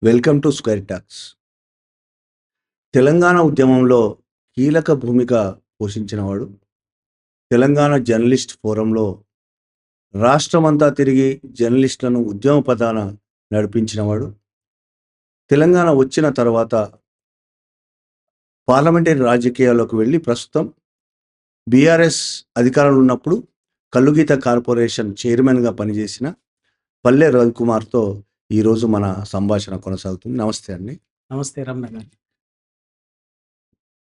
Welcome to square talks. Telangana ఉద్యమంలో కీలక భూమిక పోషించినవాడు. Telangana journalist ఫోరంలో రాష్ట్రమంతా తిరిగి జర్నలిస్టులను ఉద్యమ పదాన నడిపించినవాడు. తెలంగాణ వచ్చిన తర్వాత పార్లమెంటరీ రాజకీయాల్లోకి వెళ్ళి ప్రస్తుతం బీఆర్ఎస్ అధికారంలో ఉన్నప్పుడు కల్లుగీత కార్పొరేషన్ చైర్మన్గా పనిచేసిన పల్లె రవికుమార్తో ఈరోజు మన సంభాషణ కొనసాగుతుంది. నమస్తే అండి. నమస్తే రమణ గారు.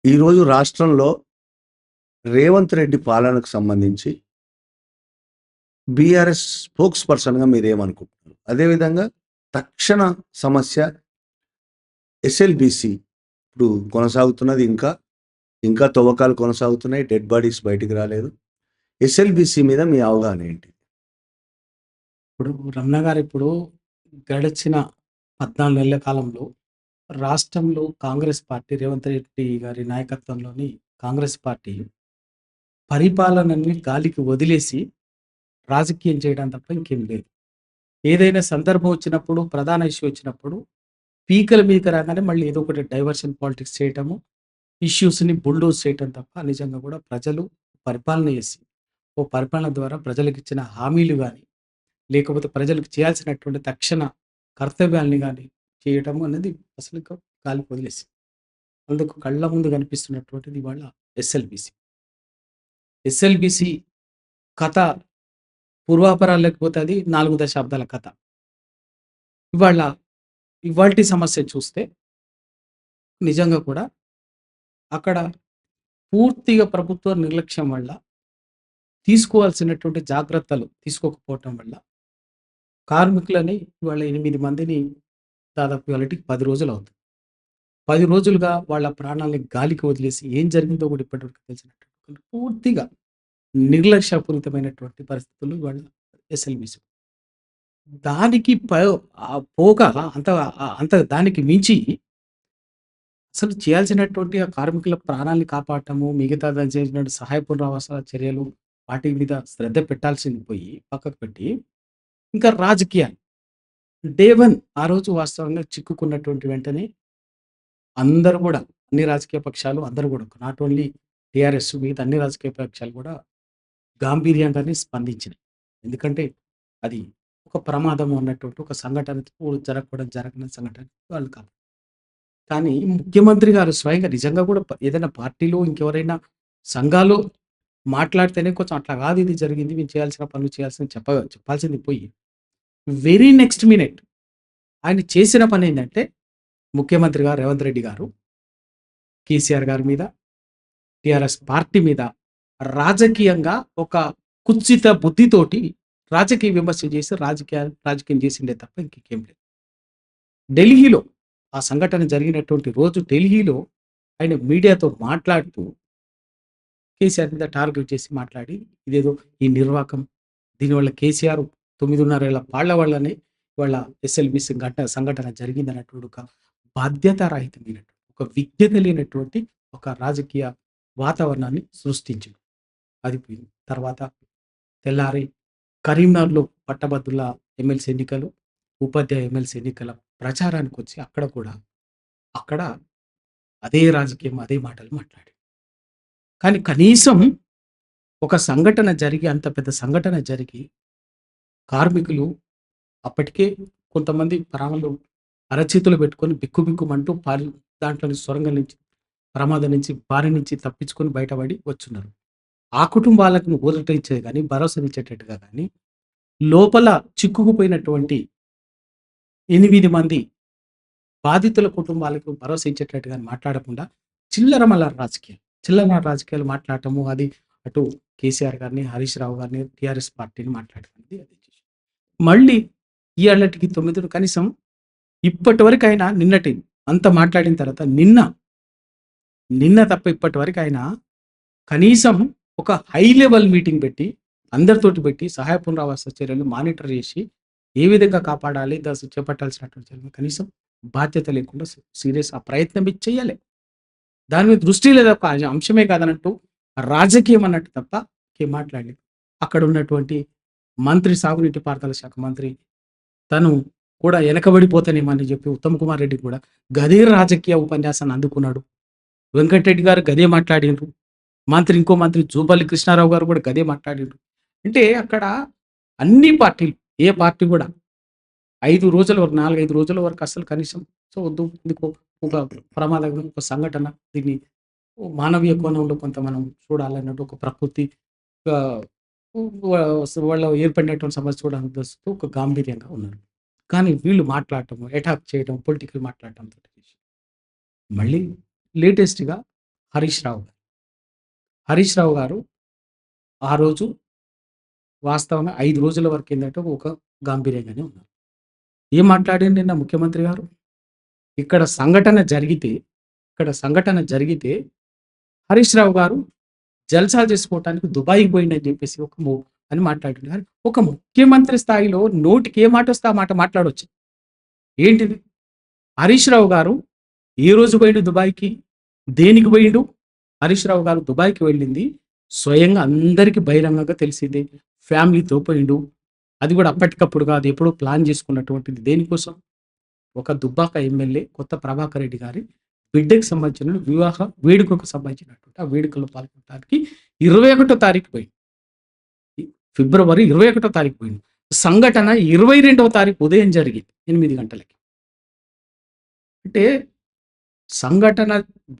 ఈరోజు రాష్ట్రంలో రేవంత్ రెడ్డి పాలనకు సంబంధించి బీఆర్ఎస్ స్పోక్స్ పర్సన్గా మీరేమనుకుంటున్నారు? అదేవిధంగా తక్షణ సమస్య ఎస్ఎల్బిసి ఇప్పుడు కొనసాగుతున్నది, ఇంకా తవ్వకాలు కొనసాగుతున్నాయి, డెడ్ బాడీస్ బయటికి రాలేదు. ఎస్ఎల్బిసి మీద మీ అవగాహన ఏంటి? ఇప్పుడు రమణ గారు, ఇప్పుడు గడిచిన 14 నెలల కాలంలో రాష్ట్రంలో కాంగ్రెస్ పార్టీ, రేవంత్ రెడ్డి గారి నాయకత్వంలోని కాంగ్రెస్ పార్టీ పరిపాలనని గాలికి వదిలేసి రాజకీయం చేయడం తప్ప ఇంకేం లేదు. ఏదైనా సందర్భం వచ్చినప్పుడు, ప్రధాన ఇష్యూ వచ్చినప్పుడు పీకల మీదకి రాగానే మళ్ళీ ఏదో ఒకటి డైవర్షన్ పాలిటిక్స్ చేయటము, ఇష్యూస్ని బుల్డోజ్ చేయటం తప్ప నిజంగా కూడా ప్రజలు పరిపాలన చేసి పరిపాలన ద్వారా ప్రజలకు ఇచ్చిన హామీలు కానీ, లేకపోతే ప్రజలకు చేయాల్సినటువంటి తక్షణ కర్తవ్యాల్ని కానీ చేయటము అనేది అసలు ఇంకా గాలికి వదిలేసి, అందుకు కళ్ళ ముందు కనిపిస్తున్నటువంటిది ఇవాళ ఎస్ఎల్బిసి. ఎస్ఎల్బిసి కథ పూర్వాపరాలు లేకపోతే అది 4 దశాబ్దాల కథ. ఇవాల్టి సమస్య చూస్తే నిజంగా కూడా అక్కడ పూర్తిగా ప్రభుత్వ నిర్లక్ష్యం వల్ల, తీసుకోవాల్సినటువంటి జాగ్రత్తలు తీసుకోకపోవటం వల్ల కార్మికులని ఇవాళ 8 మందిని దాదాపు ఇవాళకి 10 రోజులు అవుతుంది. 10 రోజులుగా వాళ్ళ ప్రాణాలని గాలికి వదిలేసి ఏం జరిగిందో కూడా ఇప్పటివరకు తెలిసినటువంటి పూర్తిగా నిర్లక్ష్యపూరితమైనటువంటి పరిస్థితులు ఇవాళ ఎస్ఎల్బిసి. దానికి పోగా అంత దానికి మించి అసలు చేయాల్సినటువంటి ఆ కార్మికుల ప్రాణాలను కాపాడటము, మిగతా దానికి చేసినటువంటి సహాయ పునరావాస చర్యలు వాటి మీద శ్రద్ధ పెట్టాల్సింది పోయి పక్కకు పెట్టి, ఇంకా రాజకీయాలు డే 1 ఆ రోజు వాస్తవంగా చిక్కుకున్నటువంటి వెంటనే అందరూ కూడా, అన్ని రాజకీయ పక్షాలు అందరూ కూడా, నాట్ ఓన్లీ టీఆర్ఎస్, మిగతా అన్ని రాజకీయ పక్షాలు కూడా గాంభీర్యంగానే స్పందించినాయి. ఎందుకంటే అది ఒక ప్రమాదం అన్నటువంటి ఒక సంఘటన, జరగని సంఘటన వాళ్ళు కాదు. కానీ ముఖ్యమంత్రి గారు స్వయంగా నిజంగా కూడా ఏదైనా పార్టీలో ఇంకెవరైనా సంఘాలు మాట్లాడితేనే కొంచెం అట్లా కాదు, ఇది జరిగింది, మేము చేయాల్సిన పనులు చెప్పాల్సింది పోయి వెరీ నెక్స్ట్ మినిట్ ఆయన చేసిన పని ఏంటంటే, ముఖ్యమంత్రి గారు రేవంత్ రెడ్డి గారు కేసీఆర్ గారి మీద, టిఆర్ఎస్ పార్టీ మీద రాజకీయంగా ఒక కుత్సిత బుద్ధితోటి రాజకీయ విమర్శ చేసి రాజకీయం చేసిండే తప్ప ఇంకేం లేదు. ఢిల్లీలో ఆ సంఘటన జరిగినటువంటి రోజు ఢిల్లీలో ఆయన మీడియాతో మాట్లాడుతూ కేసీఆర్ మీద టార్గెట్ చేసి మాట్లాడి, ఇదేదో ఈ నిర్వాకం, దీనివల్ల కేసీఆర్ 9.5 ఏళ్ల పాళ్ల వల్లనే వాళ్ళ ఎస్ఎల్బిసి సంఘటన జరిగిందన్నటువంటి ఒక బాధ్యతారహితమైనటువంటి, ఒక విజ్ఞత లేనటువంటి ఒక రాజకీయ వాతావరణాన్ని సృష్టించింది. అది పోయింది. తర్వాత తెల్లారి కరీంనగర్లో పట్టభద్రుల ఎమ్మెల్సీ ఎన్నికలు, ఉపాధ్యాయ ఎమ్మెల్సీ ఎన్నికల ప్రచారానికి వచ్చి అక్కడ అదే రాజకీయం, అదే మాటలు మాట్లాడి, కానీ కనీసం ఒక సంఘటన జరిగి, అంత పెద్ద సంఘటన జరిగి కార్మికులు అప్పటికే కొంతమంది ప్రాణాలు అరచేతులు పెట్టుకొని బిక్కుబిక్కుమంటూ దాంట్లోని సొరంగం నుంచి, ప్రమాదం నుంచి, బారి నుంచి తప్పించుకొని బయటపడి వచ్చున్నారు. ఆ కుటుంబాలకు ఊరట ఇచ్చేది కానీ, భరోసానిచ్చేటట్టుగా కానీ, లోపల చిక్కుకుపోయినటువంటి 8 మంది బాధితుల కుటుంబాలకు భరోసా ఇచ్చేటట్టుగా మాట్లాడకుండా చిల్లర రాజకీయాలు మాట్లాడటము, అది అటు కేసీఆర్ గారిని, హరీష్ రావు గారిని, టీఆర్ఎస్ పార్టీని మాట్లాడుతుంది. అది మళ్ళీ ఇవాళకి 9 కనీసం ఇప్పటి వరకు అయినా, నిన్నటి అంత మాట్లాడిన తర్వాత నిన్న తప్ప ఇప్పటి వరకు అయినా కనీసం ఒక హై లెవెల్ మీటింగ్ పెట్టి, అందరితోటి పెట్టి సహాయ పునరావాస చర్యలు మానిటర్ చేసి ఏ విధంగా కాపాడాలి, చేపట్టాల్సినటువంటి చర్యలు కనీసం బాధ్యత లేకుండా సీరియస్ ఆ ప్రయత్నం చేయాలి. దాని మీద దృష్టి లేదా ఒక అంశమే కాదన్నట్టు రాజకీయం అన్నట్టు తప్ప మాట్లాడలేదు. అక్కడ ఉన్నటువంటి మంత్రి, సాగునీటి పారుదల శాఖ మంత్రి, తను కూడా వెనకబడిపోతానేమని చెప్పి ఉత్తమ్ కుమార్ రెడ్డి కూడా గదే రాజకీయ ఉపన్యాసాన్ని అందుకున్నాడు. వెంకటరెడ్డి గారు గదే మాట్లాడిండ్రు. ఇంకో మంత్రి జూపల్లి కృష్ణారావు గారు కూడా గదే మాట్లాడిండ్రు. అంటే అక్కడ అన్ని పార్టీలు, ఏ పార్టీ కూడా 5 రోజుల వరకు 4, 5 రోజుల వరకు అసలు కనీసం వద్దు, ఎందుకో ఒక ప్రమాదకరం, ఒక సంఘటన, దీన్ని మానవీయ కోణంలో కొంత మనం చూడాలన్నట్టు ఒక ప్రకృతి ఆహ్, వాళ్ళ ఏర్పడినటువంటి సమస్య చూడాలని ఉద్దేశంతో ఒక గాంభీర్యంగా ఉన్నారు. కానీ వీళ్ళు మాట్లాడటం, అటాక్ చేయడం, పొలిటికల్ మాట్లాడటంతో మళ్ళీ లేటెస్ట్‌గా హరీష్ రావు గారు. హరీష్ రావు గారు ఆ రోజు వాస్తవంగా 5 రోజుల వరకు ఏందంటే ఒక గాంభీర్యంగానే ఉన్నారు. ఏం మాట్లాడిండు నిన్న ముఖ్యమంత్రి గారు? ఇక్కడ సంఘటన జరిగితే, హరీష్ రావు గారు జల్సాలు చేసుకోవటానికి దుబాయ్‌కి పోయిండని చెప్పేసి అని మాట్లాడిండు. కానీ ఒక ముఖ్యమంత్రి స్థాయిలో నోటికి ఏ మాటొస్తే ఆ మాట మాట్లాడొచ్చు. ఏంటిది? హరీష్ రావు గారు ఏ రోజు పోయిండు దుబాయ్‌కి? దేనికి పోయిండు? హరీష్ రావు గారు దుబాయ్‌కి వెళ్ళింది స్వయంగా అందరికీ బహిరంగంగా తెలిసిందే. ఫ్యామిలీతో పోయిండు. అది కూడా అప్పటికప్పుడు కాదు, ఎప్పుడో ప్లాన్ చేసుకున్నటువంటిది. దేనికోసం? ఒక దుబ్బాక ఎమ్మెల్యే కొత్త ప్రభాకర్ రెడ్డి గారి బిడ్డకి సంబంధించిన వివాహ వేడుకకు సంబంధించినటువంటి ఆ వేడుకలో పాల్గొనడానికి 21 తారీఖు పోయింది. ఫిబ్రవరి 21 తారీఖు పోయింది. సంఘటన 22వ తారీఖు ఉదయం జరిగింది 8 గంటలకి. అంటే సంఘటన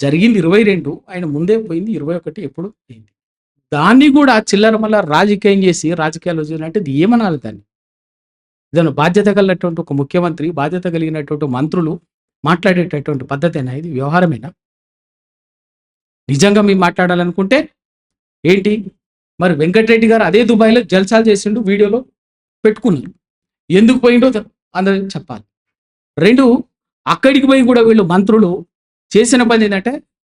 జరిగింది 22, ఆయన ముందే పోయింది 21 ఎప్పుడు అయింది. దాన్ని కూడా చిల్లర మల్లర రాజకీయం చేసి రాజకీయాల్లో అంటే ఇది ఏమనాలి దాన్ని? ఏదైనా బాధ్యత కలిగినటువంటి ఒక ముఖ్యమంత్రి, బాధ్యత కలిగినటువంటి మంత్రులు మాట్లాడేటటువంటి పద్ధతేనా ఇది? వ్యవహారమేనా? నిజంగా మేము మాట్లాడాలనుకుంటే ఏంటి? మరి వెంకటరెడ్డి గారు అదే దుబాయ్‌లో జల్సాలు చేసిండు, వీడియోలో పెట్టుకున్నారు. ఎందుకు పోయిండో అందరికి చెప్పాలి. 2, అక్కడికి పోయి కూడా వీళ్ళు మంత్రులు చేసిన పని ఏంటంటే,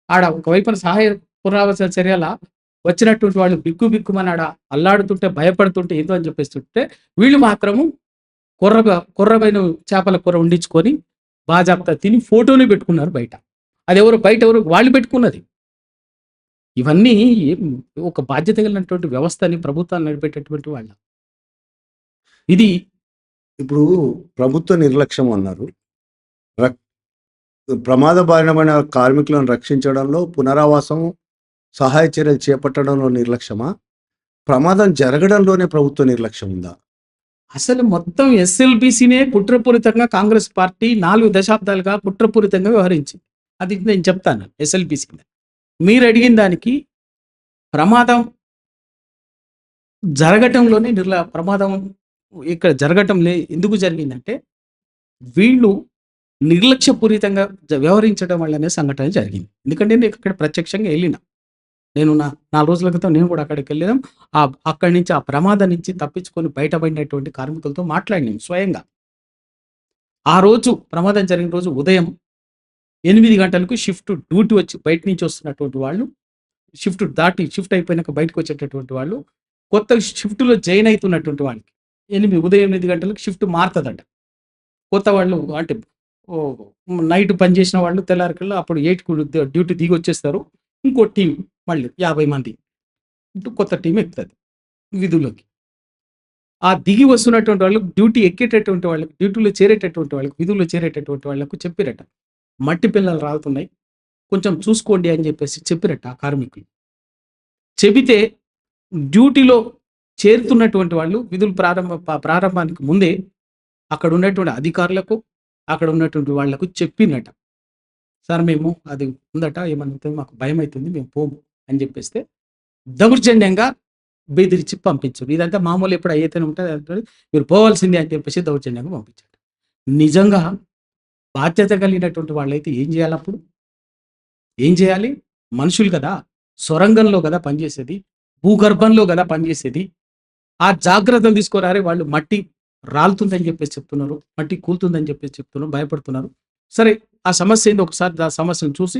ఆడ ఒకవైపున సహాయ పునరావాస చర్యల వచ్చినటువంటి వాళ్ళు బిక్కుమని ఆడ అల్లాడుతుంటే, భయపడుతుంటే ఏందో అని చెప్పేస్తుంటే, వీళ్ళు మాత్రము కొర్రమైన చేపల కూర వండించుకొని బాజాప్తా తిని ఫోటోని పెట్టుకున్నారు బయట. బయట ఎవరు వాళ్ళు పెట్టుకున్నది. ఇవన్నీ ఒక బాధ్యత కలిగినటువంటి వ్యవస్థని, ప్రభుత్వాన్ని నడిపేటటువంటి వాళ్ళ. ఇది ఇప్పుడు ప్రభుత్వ నిర్లక్ష్యం అన్నారు. ప్రమాద బారిన కార్మికులను రక్షించడంలో, పునరావాసం, సహాయ చర్యలు చేపట్టడంలో నిర్లక్ష్యమా? ప్రమాదం జరగడంలోనే ప్రభుత్వ నిర్లక్ష్యం ఉందా? అసలు మొత్తం ఎస్ఎల్బీసీనే కుట్రపూరితంగా కాంగ్రెస్ పార్టీ 4 దశాబ్దాలుగా కుట్రపూరితంగా వ్యవహరించింది. అది నేను చెప్తాను. ఎస్ఎల్బీసీ మీరు అడిగిన దానికి ప్రమాదం జరగటంలోనే ప్రమాదం ఇక్కడ ఎందుకు జరిగిందంటే, వీళ్ళు నిర్లక్ష్యపూరితంగా వ్యవహరించడం వల్లనే సంఘటన జరిగింది. ఎందుకంటే నేను ఇక్కడ ప్రత్యక్షంగా వెళ్ళిన. నేను 4 రోజుల క్రితం నేను కూడా అక్కడికి వెళ్ళాం. అక్కడి నుంచి ఆ ప్రమాదం నుంచి తప్పించుకొని బయటపడినటువంటి కార్మికులతో మాట్లాడినాం స్వయంగా. ఆ రోజు ప్రమాదం జరిగిన రోజు ఉదయం 8 గంటలకు డ్యూటీ వచ్చి బయట నుంచి వస్తున్నటువంటి వాళ్ళు, షిఫ్ట్ అయిపోయినాక బయటకు వచ్చేటటువంటి వాళ్ళు, కొత్త షిఫ్ట్లో జాయిన్ అవుతున్నటువంటి వాళ్ళకి ఉదయం 8 గంటలకు షిఫ్ట్ మారుతుందట. కొత్త వాళ్ళు అంటే నైట్ పనిచేసిన వాళ్ళు తెల్లారికల్లా అప్పుడు 8కు డ్యూటీ దిగి వచ్చేస్తారు. ఇంకో టీం మళ్ళీ 50 మంది కొత్త టీం ఎక్కుతుంది విధుల్లోకి. ఆ దిగి వస్తున్నటువంటి వాళ్ళు డ్యూటీ ఎక్కేటటువంటి వాళ్ళకి, డ్యూటీలో చేరేటటువంటి వాళ్ళకి, విధుల్లో చేరేటటువంటి వాళ్ళకు చెప్పిరట, మట్టి పిల్లలు రాలుతున్నాయి, కొంచెం చూసుకోండి అని చెప్పేసి చెప్పిరట ఆ కార్మికులు. చెబితే డ్యూటీలో చేరుతున్నటువంటి వాళ్ళు విధులు ప్రారంభానికి ముందే అక్కడ ఉన్నటువంటి అధికారులకు, అక్కడ ఉన్నటువంటి వాళ్లకు చెప్పినట, సార్ మేము అది ఉందట, ఏమన్నా మాకు భయం అవుతుంది, మేము పోము అని చెప్పేస్తే దౌర్జన్యంగా బెదిరించి పంపించారు. ఇదంతా మామూలు ఎప్పుడు అయితేనే ఉంటుంది, మీరు పోవాల్సిందే అని చెప్పేసి దౌర్జన్యంగా పంపించారు. నిజంగా బాధ్యత కలిగినటువంటి వాళ్ళైతే ఏం చేయాలి? అప్పుడు ఏం చేయాలి? మనుషులు కదా, సొరంగంలో కదా పనిచేసేది, భూగర్భంలో కదా పనిచేసేది. ఆ జాగ్రత్తలు తీసుకోరారే. వాళ్ళు మట్టి రాలుతుందని చెప్పేసి చెప్తున్నారు, మట్టి కూలుతుందని చెప్పేసి చెప్తున్నారు, భయపడుతున్నారు. సరే, ఆ సమస్య ఏంది ఒకసారి ఆ సమస్యను చూసి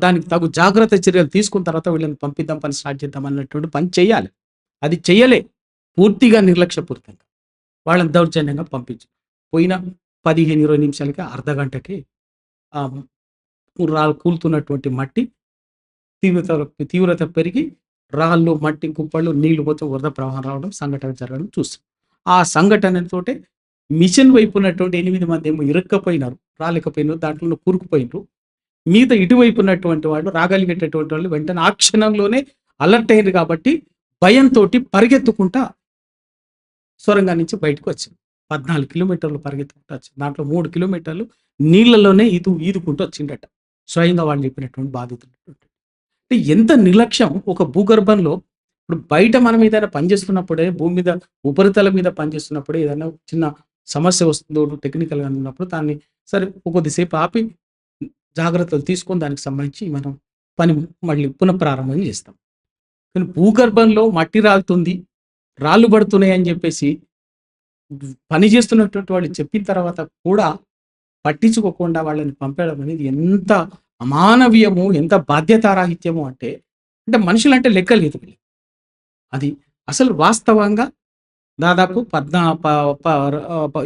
దానికి తగు జాగ్రత్త చర్యలు తీసుకున్న తర్వాత వీళ్ళని పంపిద్దాం, పని స్టార్ట్ చేద్దాం అన్నటువంటి పని చేయాలి. అది చెయ్యలే, పూర్తిగా నిర్లక్ష్యపూరితంగా వాళ్ళని దౌర్జన్యంగా పంపించి పోయిన 15-20 నిమిషాలకి, అర్ధ గంటకి కూలుతున్నటువంటి మట్టి తీవ్రత పెరిగి రాళ్ళు, మట్టి కుప్పళ్ళు, నీళ్లు పోతే వరద ప్రవాహం రావడం, సంఘటన జరగడం చూస్తాం. ఆ సంఘటనతోటే మిషన్ వైపు ఉన్నటువంటి 8 మంది ఏమో ఇరుక్కపోయినారు, రాలేకపోయినారు, దాంట్లో కూరుకుపోయినారు. మిగతా ఇటువైపు ఉన్నటువంటి వాళ్ళు, రాగలిగేటటువంటి వాళ్ళు వెంటనే ఆ క్షణంలోనే అలర్ట్ అయ్యారు కాబట్టి భయంతోటి పరిగెత్తుకుంటా సొరంగం నుంచి బయటకు వచ్చింది. 14 కిలోమీటర్లు పరిగెత్తుకుంటూ వచ్చింది. దాంట్లో 3 కిలోమీటర్లు నీళ్ళలోనే ఈదుకుంటూ వచ్చిండట. స్వయంగా వాళ్ళు చెప్పినటువంటి బాధితులు. అంటే ఎంత నిర్లక్ష్యం ఒక భూగర్భంలో. ఇప్పుడు బయట మనం ఏదైనా పనిచేస్తున్నప్పుడే, భూమి మీద ఉపరితలం మీద పనిచేస్తున్నప్పుడే ఏదైనా చిన్న సమస్య వస్తుందో టెక్నికల్‌గా ఉన్నప్పుడు దాన్ని సరే కొద్దిసేపు ఆపి జాగ్రత్తలు తీసుకొని దానికి సంబంధించి మనం పని మళ్ళీ పునఃప్రారంభం చేస్తాం. కానీ భూగర్భంలో మట్టి రాలుతుంది, రాళ్ళు పడుతున్నాయి అని చెప్పేసి పని చేస్తున్నటువంటి వాళ్ళు చెప్పిన తర్వాత కూడా పట్టించుకోకుండా వాళ్ళని పంపడం అనేది ఎంత అమానవీయము, ఎంత బాధ్యతారాహిత్యము అంటే, అంటే మనుషులంటే లెక్క లేదు వీళ్ళకి. అది అసలు వాస్తవంగా దాదాపు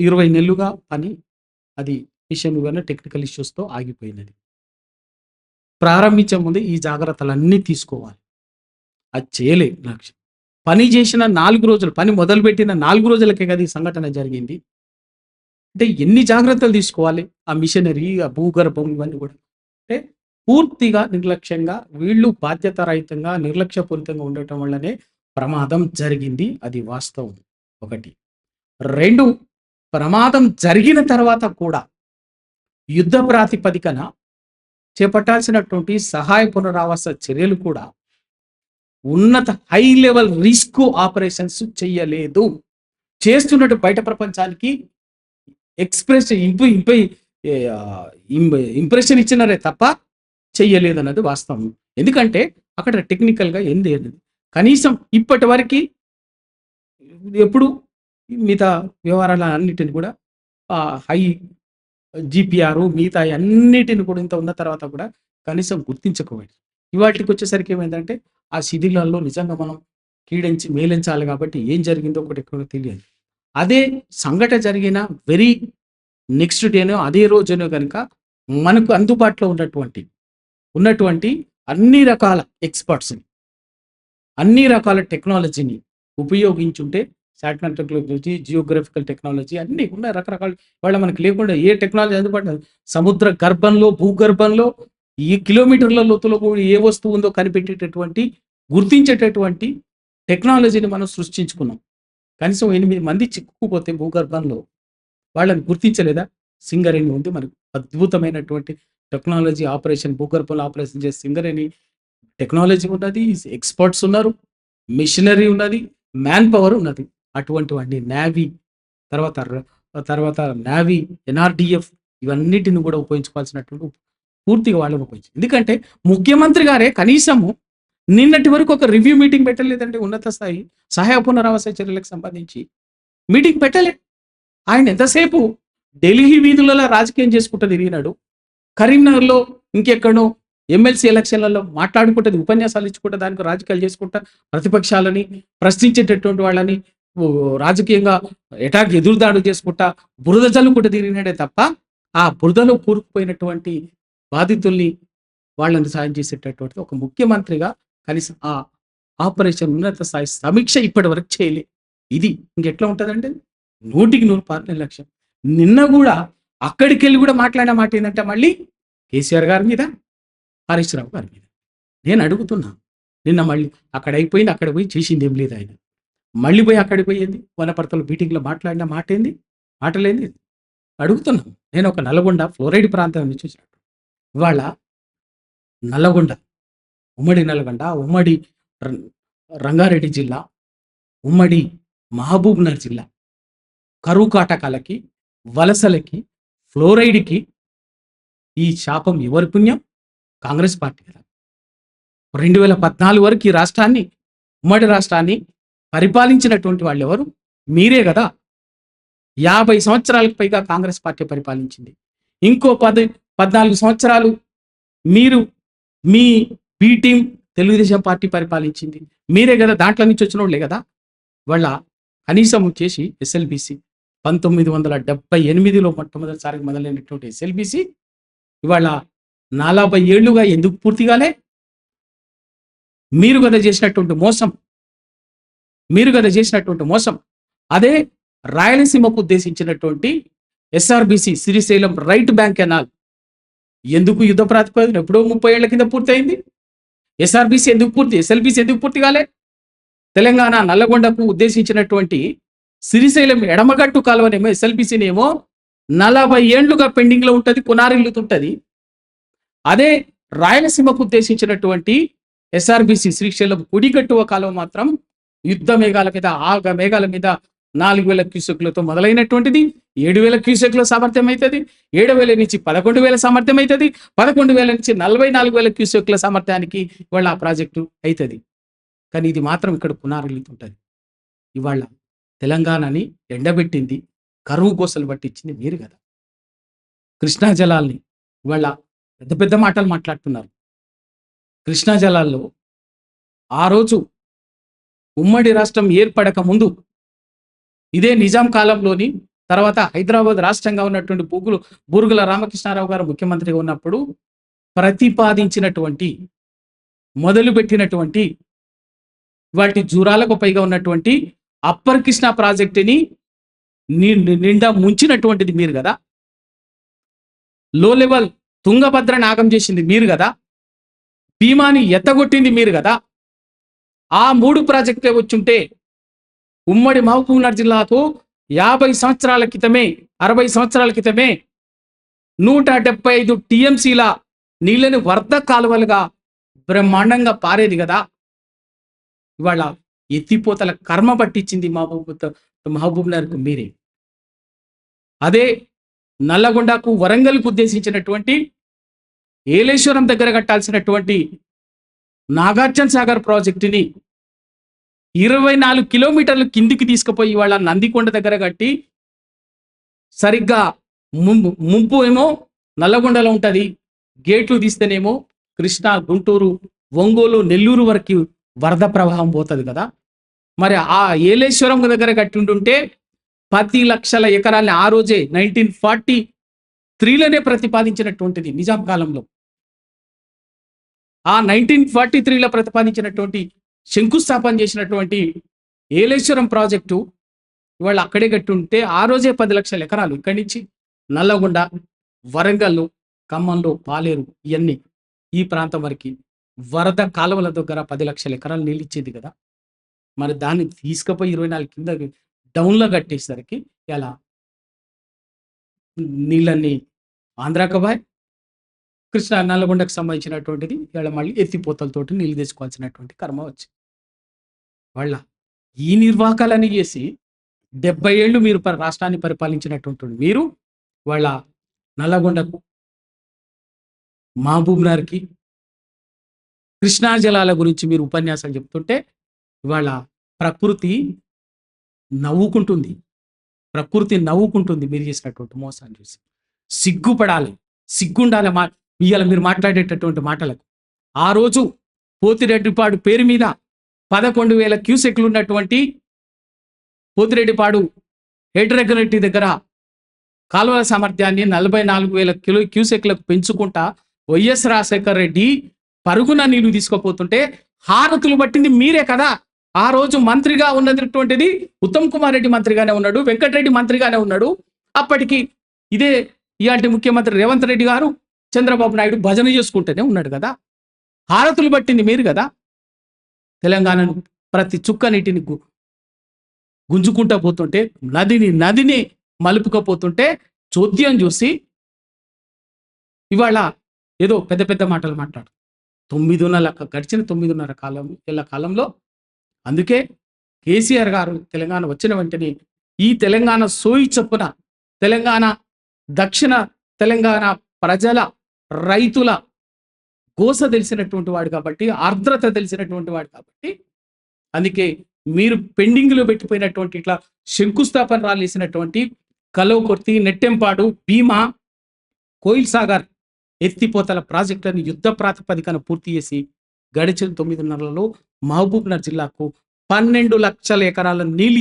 20 నెలలుగా పని అది మిషన్ టెక్నికల్ ఇష్యూస్‌తో ఆగిపోయినది. ప్రారంభించే ముందే ఈ జాగ్రత్తలన్నీ తీసుకోవాలి. అది చేయలే లక్ష్యం. పని చేసిన 4 రోజులు, పని మొదలుపెట్టిన 4 రోజులకే కదా ఈ సంఘటన జరిగింది. అంటే ఎన్ని జాగ్రత్తలు తీసుకోవాలి ఆ మిషనరీ, ఆ భూగర్భం ఇవన్నీ కూడా. అంటే పూర్తిగా నిర్లక్ష్యంగా, వీళ్ళు బాధ్యతారహితంగా, నిర్లక్ష్యపూరితంగా ఉండటం వల్లనే ప్రమాదం జరిగింది. అది వాస్తవం 1. 2 ప్రమాదం జరిగిన తర్వాత కూడా యుద్ధ ప్రాతిపదికన చేపట్టాల్సినటువంటి సహాయ పునరావాస చర్యలు కూడా ఉన్నత హై లెవెల్ రిస్క్ ఆపరేషన్స్ చెయ్యలేదు. చేస్తున్నట్టు బయట ప్రపంచానికి ఇంప్రెషన్ ఇచ్చినారే తప్ప చెయ్యలేదు అన్నది వాస్తవం. ఎందుకంటే అక్కడ టెక్నికల్‌గా ఏం లేదు. కనీసం ఇప్పటి వరకు ఎప్పుడు మిగతా వ్యవహారాలన్నిటిని కూడా హై జీపీఆర్ మిగతా అన్నిటిని కూడా ఇంత ఉన్న తర్వాత కూడా కనీసం గుర్తించకపోయింది. ఇవాటికి వచ్చేసరికి ఏమైందంటే ఆ శిథిలాల్లో నిజంగా మనం మేలించాలి కాబట్టి ఏం జరిగిందో ఒకటి ఎక్కువ తెలియదు. అదే సంఘటన జరిగిన వెరీ నెక్స్ట్ డేనో అదే రోజునో కనుక మనకు అందుబాటులో ఉన్నటువంటి అన్ని రకాల ఎక్స్పర్ట్స్ని, అన్ని రకాల టెక్నాలజీని ఉపయోగించుంటే, శాటిలైట్ టెక్నాలజీ, జియోగ్రఫికల్ టెక్నాలజీ అన్నీ ఉన్నాయి రకరకాల. వాళ్ళ మనకి లేకుండా ఏ టెక్నాలజీ అందుబాటులో, సముద్ర గర్భంలో, భూగర్భంలో ఈ కిలోమీటర్ల లోతులో కూడా ఏ వస్తువు ఉందో కనిపెట్టేటటువంటి, గుర్తించేటటువంటి టెక్నాలజీని మనం సృష్టించుకున్నాం. కనీసం 8 మంది చిక్కుకుపోతే భూగర్భంలో వాళ్ళని గుర్తించలేదా? సింగరేణి ఉంది మనకు అద్భుతమైనటువంటి టెక్నాలజీ ఆపరేషన్, భూగర్భంలో ఆపరేషన్ చేసే సింగరేణి టెక్నాలజీ ఉన్నది, ఎక్స్పర్ట్స్ ఉన్నారు, మిషనరీ ఉన్నది, మ్యాన్ పవర్ ఉన్నది. అటువంటివన్నీ నేవీ, తర్వాత నేవీ, ఎన్ఆర్డిఎఫ్ ఇవన్నిటిని కూడా ఉపయోగించుకోవాల్సినటువంటి పూర్తిగా వాళ్ళని ఉపయోగించి. ఎందుకంటే ముఖ్యమంత్రి గారే కనీసము నిన్నటి వరకు ఒక రివ్యూ మీటింగ్ పెట్టలేదంటే, ఉన్నత స్థాయి సహాయ పునరావాస చర్యలకు సంబంధించి మీటింగ్ పెట్టలే. ఆయన ఎంతసేపు ఢిల్లీ వీధులలో రాజకీయం చేసుకుంటూ తిరిగినాడు. కరీంనగర్లో ఇంకెక్కడో ఎమ్మెల్సీ ఎలక్షన్లలో మాట్లాడుకుంటుంది, ఉపన్యాసాలు ఇచ్చుకుంటా, దానికి రాజకీయాలు చేసుకుంటా, ప్రతిపక్షాలని ప్రశ్నించేటటువంటి వాళ్ళని రాజకీయంగా ఎదురుదాడు చేసుకుంటా, బురద జల్లుకుంటూ తిరిగినాడే తప్ప ఆ బురదలో కూరుకుపోయినటువంటి బాధితుల్ని వాళ్ళని సాయం చేసేటటువంటి ఒక ముఖ్యమంత్రిగా కనీసం ఆ ఆపరేషన్ ఉన్నత స్థాయి సమీక్ష ఇప్పటి వరకు చేయలే. ఇది ఇంకెట్లా ఉంటుందంటే 100% నిర్లక్ష్యం. నిన్న కూడా అక్కడికి వెళ్ళి కూడా మాట్లాడిన మాట ఏంటంటే మళ్ళీ కేసీఆర్ గారి మీద, హరీష్ రావు గారి మీద. నేను అడుగుతున్నా, నిన్న మళ్ళీ అక్కడ అయిపోయింది, అక్కడ పోయి చేసింది ఏం లేదు ఆయన. మళ్ళీ పోయి అక్కడికి పోయింది, వనపర్తల మీటింగ్లో మాట్లాడిన మాట ఏంది, మాటలేంది అడుగుతున్నాను. నేను ఒక నల్గొండ ఫ్లోరైడ్ ప్రాంతం నుంచి వచ్చినట్టు. ఇవాళ నల్లగొండ, ఉమ్మడి నల్గొండ, ఉమ్మడి రంగారెడ్డి జిల్లా, ఉమ్మడి మహబూబ్నగర్ జిల్లా కరువు కాటకాలకి, వలసలకి, ఫ్లోరైడ్కి ఈ శాపం ఎవరి పుణ్యం? కాంగ్రెస్ పార్టీ కదా. 2014 వరకు ఈ రాష్ట్రాన్ని, ఉమ్మడి రాష్ట్రాన్ని పరిపాలించినటువంటి వాళ్ళు ఎవరు? మీరే కదా. 50 సంవత్సరాలకు పైగా కాంగ్రెస్ పార్టీ పరిపాలించింది. ఇంకో 14 సంవత్సరాలు మీరు మీ బి టీం తెలుగుదేశం పార్టీ పరిపాలించింది. మీరే కదా, దాంట్లో నుంచి వచ్చిన వాళ్ళే కదా. వాళ్ళ కనీసం చేసి ఎస్ఎల్బిసి 1978లో మొట్టమొదటిసారి మొదలైనటువంటి ఎస్ఎల్బిసి ఇవాళ 40 ఏళ్లుగా ఎందుకు పూర్తిగాలే? మీరు కదా చేసినటువంటి మోసం. అదే రాయలసీమకు ఉద్దేశించినటువంటి SRBC Srisailam right bank canal ఎందుకు యుద్ధ ప్రాతిపదికన ఎప్పుడో 30 ఏళ్ల కింద పూర్తయింది. ఎస్ఆర్బిసి ఎందుకు పూర్తి, ఎస్ఎల్బిసి ఎందుకు పూర్తి కాలే? తెలంగాణ నల్లగొండకు ఉద్దేశించినటువంటి శ్రీశైలం ఎడమగట్టు కాలువనేమో ఎస్ఎల్బిసినేమో 40 ఏండ్లుగా పెండింగ్ లో ఉంటుంది, పునారిల్లుతుంటది. అదే రాయలసీమకు ఉద్దేశించినటువంటి ఎస్ఆర్బిసి శ్రీశైలం కుడిగట్టువ కాలువ మాత్రం యుద్ధ మేఘాల మీద, ఆగ మేఘాల మీద 4000 క్యూసెక్లతో మొదలైనటువంటిది 7000 క్యూసెక్ల సామర్థ్యం అవుతుంది. 7000 నుంచి 11,000 సామర్థ్యం అవుతుంది. 11,000 నుంచి 44,000 క్యూసెక్ల సామర్థ్యానికి ఇవాళ ఆ ప్రాజెక్టు అవుతుంది. కానీ ఇది మాత్రం ఇక్కడ పునారిల్లుతుంటది. ఇవాళ తెలంగాణని ఎండబెట్టింది, కరువు కోసలు పట్టించింది మీరు కదా. కృష్ణా జలాల్ని ఇవాళ పెద్ద పెద్ద మాటలు మాట్లాడుతున్నారు. కృష్ణా జలాల్లో ఆ రోజు ఉమ్మడి రాష్ట్రం ఏర్పడక ముందు ఇదే నిజాం కాలంలోని తర్వాత హైదరాబాద్ రాష్ట్రంగా ఉన్నటువంటి బూరుగుల రామకృష్ణారావు గారు ముఖ్యమంత్రిగా ఉన్నప్పుడు ప్రతిపాదించినటువంటి, మొదలుపెట్టినటువంటి వాటి జూరాలకు పైగా ఉన్నటువంటి అప్పర్ కృష్ణా ప్రాజెక్టుని నిండా ముంచినటువంటిది మీరు కదా. లో లెవెల్ తుంగభద్రని ఆగం చేసింది మీరు కదా. భీమాని ఎత్తగొట్టింది మీరు కదా. ఆ 3 ప్రాజెక్టులే వచ్చుంటే ఉమ్మడి మహబూబ్నగర్ జిల్లాకు 50 సంవత్సరాల క్రితమే, 60 సంవత్సరాల క్రితమే 175 టీఎంసీల నీళ్ళని వరద కాలువలుగా బ్రహ్మాండంగా పారేది కదా. ఇవాళ ఎత్తిపోతల కర్మ పట్టించింది మహబూబ్నగర్కు మీరే. అదే నల్లగొండకు, వరంగల్కు ఉద్దేశించినటువంటి ఏలేశ్వరం దగ్గర కట్టాల్సినటువంటి నాగార్జున సాగర్ ప్రాజెక్టుని 24 కిలోమీటర్లు కిందికి తీసుకుపోయి వాళ్ళ నందికొండ దగ్గర కట్టి, సరిగ్గా ముంపు ఏమో నల్లగొండలో ఉంటుంది, గేట్లు తీస్తేనేమో కృష్ణా, గుంటూరు, ఒంగోలు, నెల్లూరు వరకు వరద ప్రవాహం పోతుంది కదా. మరి ఆ ఏలేశ్వరం దగ్గర కట్టి ఉంటుంటే 10 లక్షల ఎకరాలని ఆ రోజే 1943లోనే ప్రతిపాదించినటువంటిది నిజాం కాలంలో. ఆ 1943లో ప్రతిపాదించినటువంటి, శంకుస్థాపన చేసినటువంటి ఏలేశ్వరం ప్రాజెక్టు ఇవాళ అక్కడే కట్టి ఉంటే ఆ రోజే 10 లక్షల ఎకరాలు ఇక్కడి నుంచి నల్లగొండ, వరంగల్, ఖమ్మంలో, పాలేరు, ఇవన్నీ ఈ ప్రాంతం వరకు వరద కాలువల దగ్గర 10 లక్షల ఎకరాలు నీళ్ళు ఇచ్చేది కదా. మరి దాన్ని తీసుకుపోయి 24 కింద డౌన్లో కట్టేసరికి ఎలా నీళ్ళన్నీ ఆంధ్రాకు బాయ్, కృష్ణా నల్లగొండకు సంబంధించినటువంటిది ఇలా మళ్ళీ ఎత్తిపోతలతోటి నీళ్ళు తెచ్చుకోవాల్సినటువంటి కర్మ వచ్చింది. వాళ్ళ ఈ నిర్వాకాలని చేసి 70 ఏళ్ళు మీరు రాష్ట్రాన్ని పరిపాలించినటువంటి మీరు వాళ్ళ నల్లగొండకు, మహబూబ్నగర్కి, కృష్ణా జలాల గురించి మీరు ఉపన్యాసాలు చెప్తుంటే ఇవాళ ప్రకృతి నవ్వుకుంటుంది. ప్రకృతి నవ్వుకుంటుంది మీరు చేసినటువంటి మోసాన్ని చూసి. సిగ్గుపడాలి, సిగ్గుండాలి ఇవాళ మీరు మాట్లాడేటటువంటి మాటలకు. ఆ రోజు పోతిరెడ్డిపాడు పేరు మీద 11,000 క్యూసెక్లు ఉన్నటువంటి పోతిరెడ్డిపాడు హైడ్రోగ్రటీ దగ్గర కాలువల సామర్థ్యాన్ని 44,000 క్యూసెక్లకు పెంచుకుంటా వైఎస్ రాజశేఖర రెడ్డి పరుగున నీళ్లు తీసుకుపోతుంటే హారతులు పట్టింది మీరే కదా. ఆ రోజు మంత్రిగా ఉన్నటువంటిది ఉత్తమ్ కుమార్ రెడ్డి మంత్రిగానే ఉన్నాడు, వెంకటరెడ్డి మంత్రిగానే ఉన్నాడు. అప్పటికి ఇదే ఇలాంటి ముఖ్యమంత్రి రేవంత్ రెడ్డి గారు, చంద్రబాబు నాయుడు భజన చేసుకుంటూనే ఉన్నాడు కదా. హారతులు పట్టింది మీరు కదా. తెలంగాణను ప్రతి చుక్క నీటిని గుంజుకుంటా పోతుంటే, నదిని మలుపుకపోతుంటే చోద్యం చూసి ఇవాళ ఏదో పెద్ద పెద్ద మాటలు మాట్లాడు. 9.5 కాలంలో అందుకే కేసీఆర్ గారు తెలంగాణ వచ్చిన వెంటనే ఈ తెలంగాణ సోయి చొప్పున తెలంగాణ, దక్షిణ తెలంగాణ ప్రజల, రైతుల గోస తెలిసినటువంటి వాడు కాబట్టి, ఆర్ద్రత తెలిసినటువంటి వాడు కాబట్టి, అందుకే మీరు పెండింగ్లో పెట్టిపోయినటువంటి ఇట్లా శంకుస్థాపన రాలేసినటువంటి కలవకుర్తి, నెట్టెంపాడు, భీమా, కోయిల్ సాగర్ ఎత్తిపోతల ప్రాజెక్టులను యుద్ధ ప్రాతిపదికన పూర్తి చేసి గడిచిన 9.5 మహబూబ్నగర్ జిల్లాకు 12 లక్షల ఎకరాలకు నీళ్ళు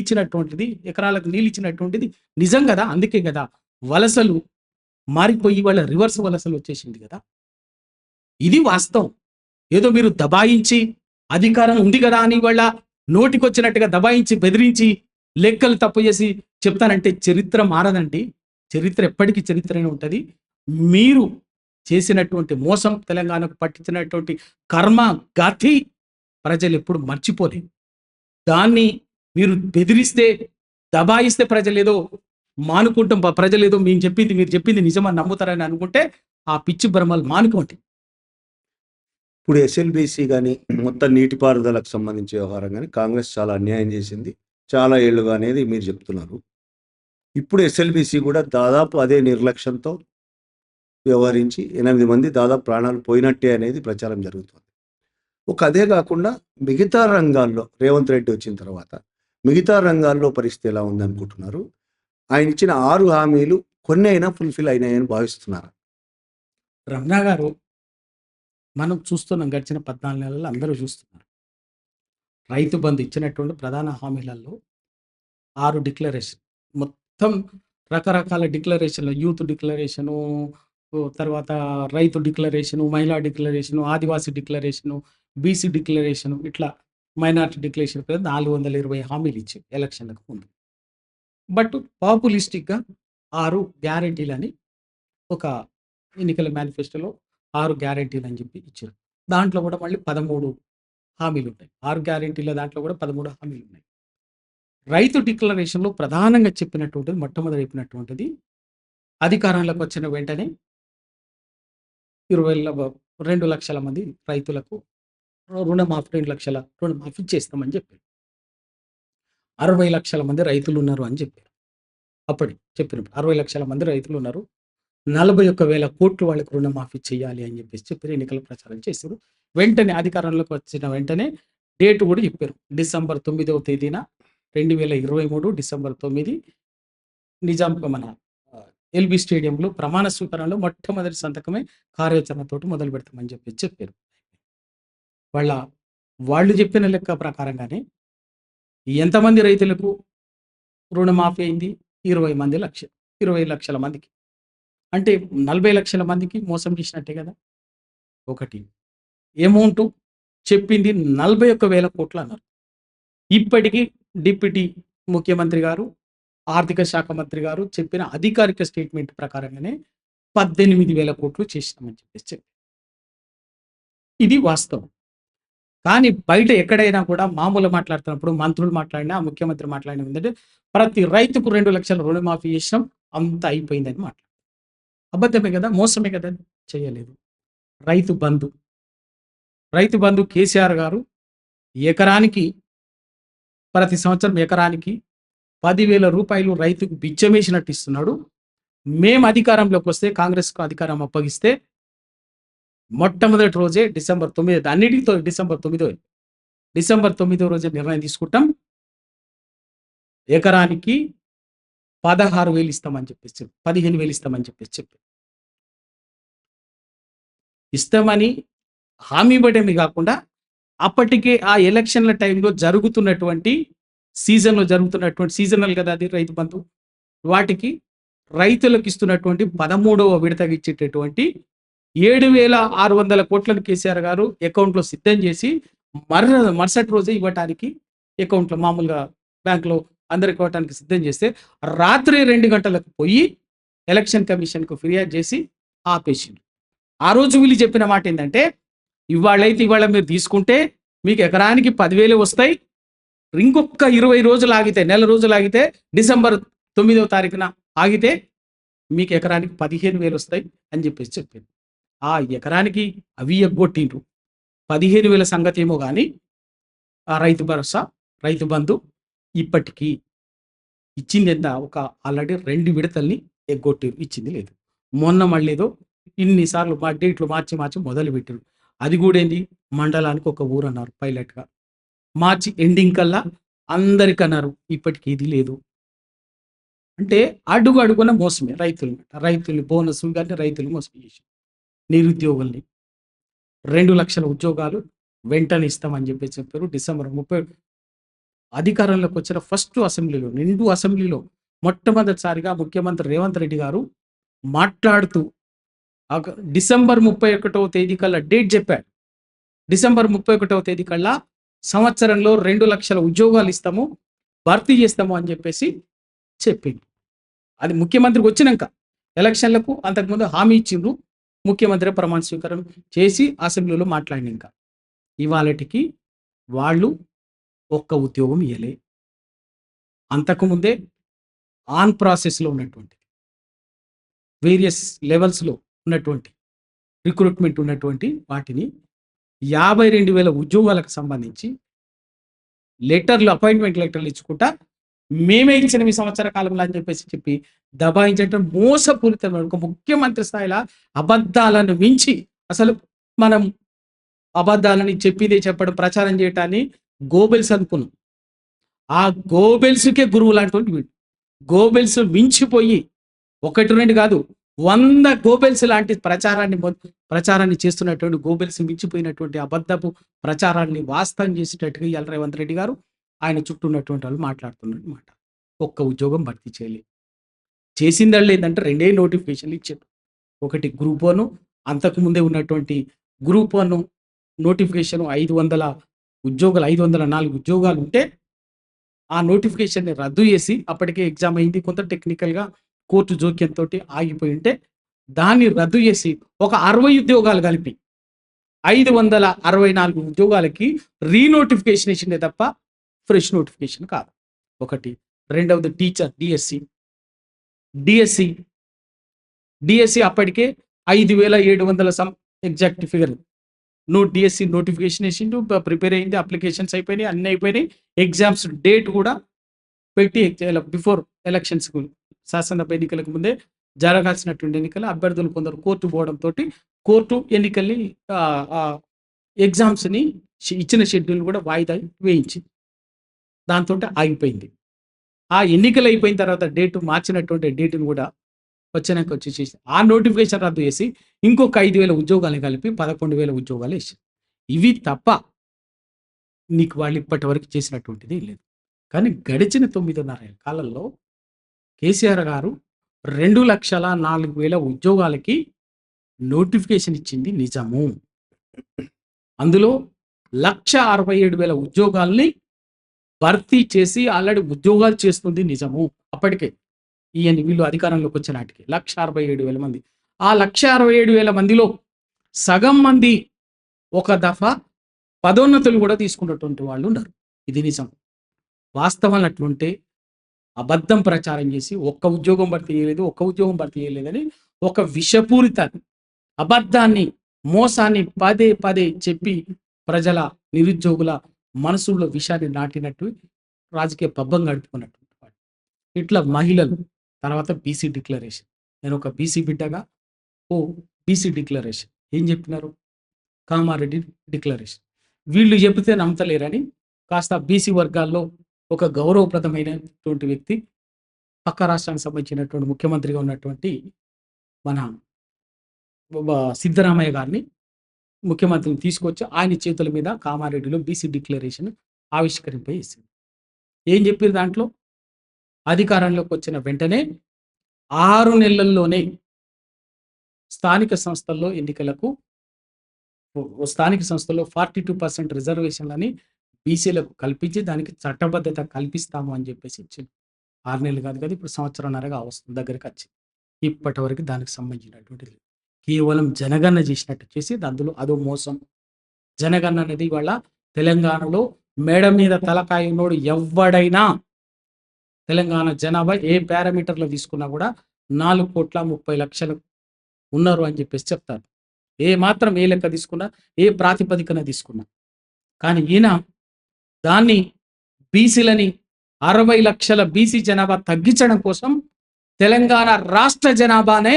ఇచ్చినటువంటిది నిజం కదా. అందుకే కదా వలసలు మారిపోయి వాళ్ళ రివర్స్ వలసలు వచ్చేసింది కదా. ఇది వాస్తవం. ఏదో మీరు దబాయించి అధికారం ఉంది కదా అని వాళ్ళ నోటికొచ్చినట్టుగా దబాయించి బెదిరించి లెక్కలు తప్పు చేసి చెప్తానంటే చరిత్ర మారదండి. చరిత్ర ఎప్పటికీ చరిత్రనే ఉంటది. మీరు చేసినటువంటి మోసం, తెలంగాణకు పట్టించినటువంటి కర్మ, గతి ప్రజలెప్పుడు మర్చిపోలేదు. దాన్ని మీరు బెదిరిస్తే, దబాయిస్తే ప్రజలేదో మానుకుంటాం. ప్రజలేదో మీరు చెప్పింది నిజమని నమ్ముతారని అనుకుంటే ఆ పిచ్చి భ్రమలు మానుకోండి. ఇప్పుడు ఎస్ఎల్బీసీ కానీ మొత్తం నీటిపారుదలకు సంబంధించి వ్యవహారం కానీ కాంగ్రెస్ చాలా అన్యాయం చేసింది చాలా ఏళ్ళుగా అనేది మీరు చెప్తున్నారు. ఇప్పుడు ఎస్ఎల్బీసీ కూడా దాదాపు అదే నిర్లక్ష్యంతో వ్యవహరించి 8 మంది దాదాపు ప్రాణాలు పోయినట్టే అనేది ప్రచారం జరుగుతుంది. అదే కాకుండా మిగతా రంగాల్లో రేవంత్ రెడ్డి వచ్చిన తర్వాత మిగతా రంగాల్లో పరిస్థితి ఎలా ఉందనుకుంటున్నారు? ఆయన ఇచ్చిన 6 హామీలు కొన్ని అయినా ఫుల్ఫిల్ అయినాయని భావిస్తున్నారు. రమణ గారు, మనం చూస్తున్నాం గడిచిన 14 నెలల్లో అందరూ చూస్తున్నారు. రైతు బంధు ఇచ్చినటువంటి ప్రధాన హామీలలో 6 డిక్లరేషన్, మొత్తం రకరకాల డిక్లరేషన్లు, యూత్ డిక్లరేషను, తర్వాత రైతు డిక్లరేషను, మహిళా డిక్లరేషను, ఆదివాసీ డిక్లరేషను, బీసీ డిక్లరేషను, ఇట్లా మైనార్టీ డిక్లరేషన్ 420 హామీలు ఇచ్చి ఎలక్షన్లకు ముందు. బట్ పాపులిస్టిక్గా 6 గ్యారెంటీలని ఒక ఎన్నికల మేనిఫెస్టోలో 6 గ్యారెంటీలు అని చెప్పి ఇచ్చారు. దాంట్లో కూడా మళ్ళీ 13 హామీలు ఉన్నాయి. 6 గ్యారెంటీల దాంట్లో కూడా 13 హామీలు ఉన్నాయి. రైతు డిక్లరేషన్లో ప్రధానంగా చెప్పినటువంటిది, మొట్టమొదటి చెప్పినటువంటిది, అధికారంలోకి వచ్చిన వెంటనే 2 లక్షల మంది రైతులకు రుణమాఫీ, 2 లక్షల రుణమాఫీ చేస్తామని చెప్పారు. 60 లక్షల మంది రైతులు ఉన్నారు అని చెప్పారు. అప్పటి చెప్పినప్పుడు 60 లక్షల మంది రైతులు ఉన్నారు, 41,000 కోట్లు వాళ్ళకి రుణమాఫీ చేయాలి అని చెప్పి ఎన్నికల ప్రచారం చేశారు. వెంటనే అధికారంలోకి వచ్చిన వెంటనే డేట్ కూడా చెప్పారు. డిసెంబర్ 9వ తేదీన 2023 డిసెంబర్ 9 నిజాం మన ఎల్బీ స్టేడియంలో ప్రమాణ స్వీకారంలో మొట్టమొదటి సంతకమే కార్యాచరణతోటి మొదలు పెడతామని చెప్పారు. వాళ్ళు చెప్పిన లెక్క ప్రకారంగానే ఎంతమంది రైతులకు రుణమాఫీ అయింది? 20 లక్షల మందికి. అంటే 40 లక్షల మందికి మోసం చేసినట్టే కదా. ఒకటి అమౌంట్ చెప్పింది 41,000 కోట్లు అన్నారు. ఇప్పటికీ డిప్యూటీ ముఖ్యమంత్రి గారు, ఆర్థిక శాఖ మంత్రి గారు చెప్పిన అధికారిక స్టేట్మెంట్ ప్రకారంగానే 18,000 కోట్లు చేసినామని చెప్పారు. ఇది వాస్తవం. కానీ బయట ఎక్కడైనా కూడా మామూలు మాట్లాడుతున్నప్పుడు మంత్రులు మాట్లాడినా, ముఖ్యమంత్రి మాట్లాడినా ఏంటంటే ప్రతి రైతుకు 2 లక్షల రుణమాఫీ చేసినాం, అంత అయిపోయిందని మాట్లాడు. అబద్ధమే కదా, మోసమే కదా. చేయలేదు. రైతు బంధు కేసీఆర్ గారు ప్రతి సంవత్సరం ఎకరానికి 10,000 రూపాయలు రైతుకు బిచ్చమేసినట్టు ఇస్తున్నాడు. మేము అధికారంలోకి వస్తే, కాంగ్రెస్కు అధికారం అప్పగిస్తే మొట్టమొదటి రోజే డిసెంబర్ 9, అన్నిటితో డిసెంబర్ 9 రోజే నిర్ణయం తీసుకుంటాం. ఎకరానికి 16,000 ఇస్తామని చెప్పేసి 15,000 ఇస్తామని చెప్పేసి ఇస్తామని హామీ ఇవ్వడమే కాకుండా అప్పటికే ఆ ఎలక్షన్ల టైంలో జరుగుతున్నటువంటి సీజనల్ కదా అది రైతు బంధు, వాటికి రైతులకు ఇస్తున్నటువంటి 13వ విడతగా ఇచ్చేటటువంటి 7,600 కోట్లను కేసీఆర్ గారు అకౌంట్లో సిద్ధం చేసి మరుసటి రోజే ఇవ్వటానికి, అకౌంట్లో మామూలుగా బ్యాంకులో అందరికి ఇవ్వటానికి సిద్ధం చేస్తే రాత్రి 2 గంటలకు పోయి ఎలక్షన్ కమిషన్కు ఫిర్యాదు చేసి ఆపేసింది. ఆ రోజు వీళ్ళు చెప్పిన మాట ఏంటంటే, ఇవాళ మీరు తీసుకుంటే మీకు ఎకరానికి 10,000 వస్తాయి, ఇంకొక 20 రోజులు ఆగితే, నెల రోజులు ఆగితే, డిసెంబర్ 9వ తారీఖున ఆగితే మీకు ఎకరానికి 15,000 వస్తాయి అని చెప్పేసి చెప్పింది. ఆ ఎకరానికి అవి ఎగ్గొట్టిండ్రు. 15,000 సంగతి ఏమో కానీ ఆ రైతు భరోసా, రైతు బంధు ఇప్పటికీ ఇచ్చింది ఎంత? ఆల్రెడీ 2 విడతల్ని ఎగ్గొట్టిరు, ఇచ్చింది లేదు. మొన్న మళ్ళీ ఏదో ఇన్నిసార్లు డేట్లు మార్చి మొదలు పెట్టారు. అది కూడా ఏంది, మండలానికి ఒక ఊరు అన్నారు పైలట్గా, మార్చి ఎండింగ్ కల్లా అందరికన్నారు. ఇప్పటికీ ఇది లేదు. అంటే అడుగున మోసమే. రైతులు బోనస్ కానీ రైతులు మోసం చేసి, నిరుద్యోగుల్ని 2 లక్షల ఉద్యోగాలు వెంటనే ఇస్తామని చెప్పారు. డిసెంబర్ 30 అధికారంలోకి వచ్చిన ఫస్ట్ అసెంబ్లీలో, నిండు అసెంబ్లీలో మొట్టమొదటిసారిగా ముఖ్యమంత్రి రేవంత్ రెడ్డి గారు మాట్లాడుతూ డిసెంబర్ 31వ తేదీ కల్లా డేట్ చెప్పాడు. డిసెంబర్ 31వ తేదీ కల్లా సంవత్సరంలో 2 లక్షల ఉద్యోగాలు ఇస్తాము, భర్తీ చేస్తాము అని చెప్పేసి చెప్పింది. అది ముఖ్యమంత్రికి వచ్చినాక ఎలక్షన్లకు అంతకుముందు హామీ ఇచ్చిండ్రు. ముఖ్యమంత్రి ప్రమాణ స్వీకారం చేసి అసెంబ్లీలో మాట్లాడినాక ఇవాళటికి వాళ్ళు ఒక్క ఉద్యోగం ఇవ్వలే. అంతకుముందే ఆన్ ప్రాసెస్లో ఉన్నటువంటి వేరియస్ లెవెల్స్లో ఉన్నటువంటి రిక్రూట్మెంట్ ఉన్నటువంటి వాటిని 52,000 ఉద్యోగాలకు సంబంధించి అపాయింట్మెంట్ లెటర్లు ఇచ్చుకుంటా మేమే ఇచ్చిన ఈ సంవత్సర కాలంలో అని చెప్పి దబాయించడం మోసపూరితమైన ఒక ముఖ్యమంత్రి స్థాయిలో అబద్ధాలను మించి అసలు మనం అబద్ధాలని చెప్పిందే చెప్పడం ప్రచారం చేయటాన్ని గోబెల్స్ అనుకున్నాం. ఆ గోబెల్స్కే గురువు లాంటి వీడు. గోబెల్స్ మించిపోయి 1-2 కాదు 100 గోబెల్స్ లాంటి ప్రచారాన్ని చేస్తున్నటువంటి గోబెల్స్ మించిపోయినటువంటి అబద్ధపు ప్రచారాన్ని వాస్తవం చేసేటట్టుగా ఇవాళ రేవంత్ రెడ్డి గారు ఆయన చుట్టూ ఉన్నటువంటి వాళ్ళు మాట్లాడుతున్నారు మాట. ఒక్క ఉద్యోగం భర్తీ చేయలేదు. చేసిందళ్ళు ఏంటంటే 2 నోటిఫికేషన్లు ఇచ్చారు. ఒకటి గ్రూప్ 1, అంతకుముందే ఉన్నటువంటి గ్రూప్ 1 నోటిఫికేషన్ 500 ఉద్యోగాలు 504 ఉద్యోగాలు ఉంటే ఆ నోటిఫికేషన్ని రద్దు చేసి అప్పటికే ఎగ్జామ్ అయింది. కొంత టెక్నికల్గా కోర్టు జోక్యంతో ఆగిపోయి ఉంటే దాన్ని రద్దు చేసి ఒక 60 ఉద్యోగాలు కలిపి 564 ఉద్యోగాలకి రీనోటిఫికేషన్ ఇచ్చిందే తప్ప ఫ్రెష్ నోటిఫికేషన్ కాదు. ఒకటి. రెండవది టీచర్ డిఎస్సి అప్పటికే 5,700 some exact figure DSC notification వేసిండు. ప్రిపేర్ అయింది, అప్లికేషన్స్ అయిపోయినాయి, అన్నీ అయిపోయినాయి. ఎగ్జామ్స్ డేట్ కూడా పెట్టి బిఫోర్ ఎలక్షన్స్ శాసనసభ ఎన్నికలకు ముందే జరగాల్సినటువంటి ఎన్నికలు అభ్యర్థులు కొందరు కోర్టు పోవడంతో కోర్టు ఎన్నికల్ని ఎగ్జామ్స్ని ఇచ్చిన షెడ్యూల్ కూడా వాయిదా వేయించింది. దాంతో ఆగిపోయింది. ఆ ఎన్నికలు అయిపోయిన తర్వాత మార్చినటువంటి డేటును కూడా వచ్చినాక వచ్చేసి ఆ నోటిఫికేషన్ రద్దు చేసి ఇంకొక 5,000 ఉద్యోగాలు కలిపి 11,000 ఉద్యోగాలు వేసారు. ఇవి తప్ప నీకు వాళ్ళు ఇప్పటి వరకు చేసినటువంటిది లేదు. కానీ గడిచిన 9.5 ఏళ్ల కాలంలో కేసీఆర్ గారు 2,04,000 ఉద్యోగాలకి నోటిఫికేషన్ ఇచ్చింది నిజము. అందులో 1,67,000 ఉద్యోగాల్ని భర్తీ చేసి ఆల్రెడీ ఉద్యోగాలు చేస్తుంది నిజము. అప్పటికే వీళ్ళు అధికారంలోకి వచ్చిన నాటికి 1,67,000 మంది. ఆ 1,67,000 మందిలో సగం మంది ఒక దఫా పదోన్నతులు కూడా తీసుకున్నటువంటి వాళ్ళు ఉన్నారు. ఇది నిజం. వాస్తవాలు అట్లుంటే అబద్ధం ప్రచారం చేసి ఒక్క ఉద్యోగం భర్తీ చేయలేదని ఒక విషపూరిత అబద్ధాన్ని మోసాన్ని పదే పదే చెప్పి ప్రజల నిరుద్యోగుల మనసుల్లో విషాన్ని నాటినట్టు రాజకీయ పబ్బం గడుపుకున్నటువంటి వాడు. ఇట్లా మహిళలు తర్వాత బీసీ డిక్లరేషన్. నేను ఒక బీసీ బిడ్డగా బీసీ డిక్లరేషన్ ఏం చెప్పినారు? కామారెడ్డి డిక్లరేషన్. వీళ్ళు చెబితే నమ్మతలేరని కాస్త బీసీ వర్గాల్లో ఒక గౌరవప్రదమైనటువంటి వ్యక్తి, పక్క రాష్ట్రానికి సంబంధించినటువంటి ముఖ్యమంత్రిగా ఉన్నటువంటి మన సిద్ధరామయ్య గారిని ముఖ్యమంత్రిని తీసుకొచ్చి ఆయన చేతుల మీద కామారెడ్డిలో బీసీ డిక్లరేషన్ ఆవిష్కరింపజేసింది. ఏం చెప్పారు దాంట్లో? అధికారంలోకి వచ్చిన వెంటనే 6 నెలల్లోనే స్థానిక సంస్థల్లో 42% రిజర్వేషన్లని బీసీలకు కల్పించి దానికి చట్టబద్ధత కల్పిస్తాము అని చెప్పేసి ఇచ్చింది. 6 నెలలు కాదు కదా, ఇప్పుడు సంవత్సరంన్నరగా వస్తుంది, దగ్గరికి వచ్చింది. ఇప్పటి వరకు దానికి సంబంధించినటువంటిది కేవలం జనగణన చేసినట్టు చేసి అందులో అదో మోసం. జనగణన అనేది ఇవాళ తెలంగాణలో మేడ మీద తలకాయ ఉన్నోడు ఎవడైనా తెలంగాణ జనాభా ఏ పారామీటర్లో తీసుకున్నా కూడా 4,30,00,000 ఉన్నారు అని చెప్పేసి చెప్తారు. ఏ లెక్క తీసుకున్నా, ఏ ప్రాతిపదికన తీసుకున్నా. కానీ ఈయన దాన్ని బీసీలని 60 లక్షల బీసీ జనాభా తగ్గించడం కోసం తెలంగాణ రాష్ట్ర జనాభానే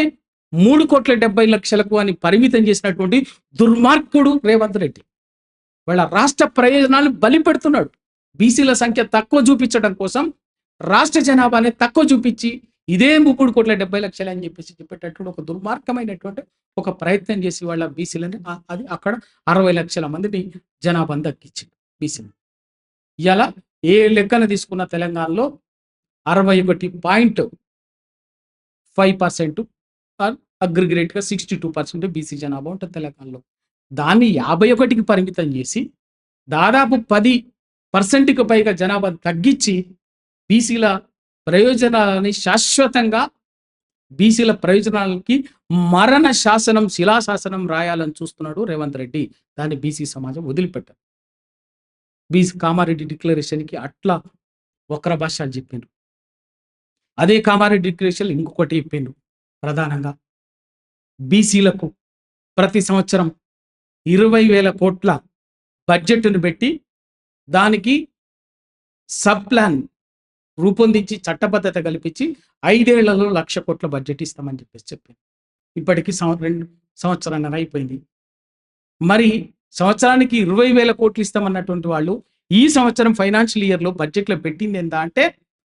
3,70,00,000 అని పరిమితం చేసినటువంటి దుర్మార్గుడు రేవంత్ రెడ్డి. వాళ్ళ రాష్ట్ర ప్రయోజనాలు బలి పెడుతున్నాడు. బీసీల సంఖ్య తక్కువ చూపించడం కోసం రాష్ట్ర జనాభాని తక్కువ చూపించి ఇదే 3,70,00,000 అని చెప్పేసి చెప్పేటటువంటి ఒక దుర్మార్గమైనటువంటి ఒక ప్రయత్నం చేసి వాళ్ళ బీసీలని అది అక్కడ 60 లక్షల మందిని జనాభాని తగ్గించింది బీసీని. ఇలా ఏ లెక్కన తీసుకున్న తెలంగాణలో 61.5% అగ్రిగేట్గా 62% బీసీ జనాభా ఉంటుంది తెలంగాణలో. దాన్ని 51కి పరిమితం చేసి దాదాపు 10%కి పైగా జనాభా తగ్గించి బీసీల ప్రయోజనాలని శాశ్వతంగా బీసీల ప్రయోజనాలకి మరణ శాసనం, శిలాశాసనం రాయాలని చూస్తున్నాడు రేవంత్ రెడ్డి. దాన్ని బీసీ సమాజం వదిలిపెట్టారు. బీసీ కామారెడ్డి డిక్లరేషన్కి అట్లా వక్ర భాషలు చెప్పిండ్రు. అదే కామారెడ్డి డిక్లరేషన్ ఇంకొకటి చెప్పిండ్రు. ప్రధానంగా బీసీలకు ప్రతి సంవత్సరం 20,000 కోట్ల బడ్జెట్ను పెట్టి దానికి సబ్ ప్లాన్ రూపొందించి చట్టబద్ధత కల్పించి 5 ఏళ్లలో 1,00,000 కోట్ల బడ్జెట్ ఇస్తామని చెప్పింది. ఇప్పటికీ 2 సంవత్సరాన్నర అయిపోయింది. మరి సంవత్సరానికి 20,000 కోట్లు ఇస్తామన్నటువంటి వాళ్ళు ఈ సంవత్సరం ఫైనాన్షియల్ ఇయర్లో బడ్జెట్లో పెట్టింది ఎంత అంటే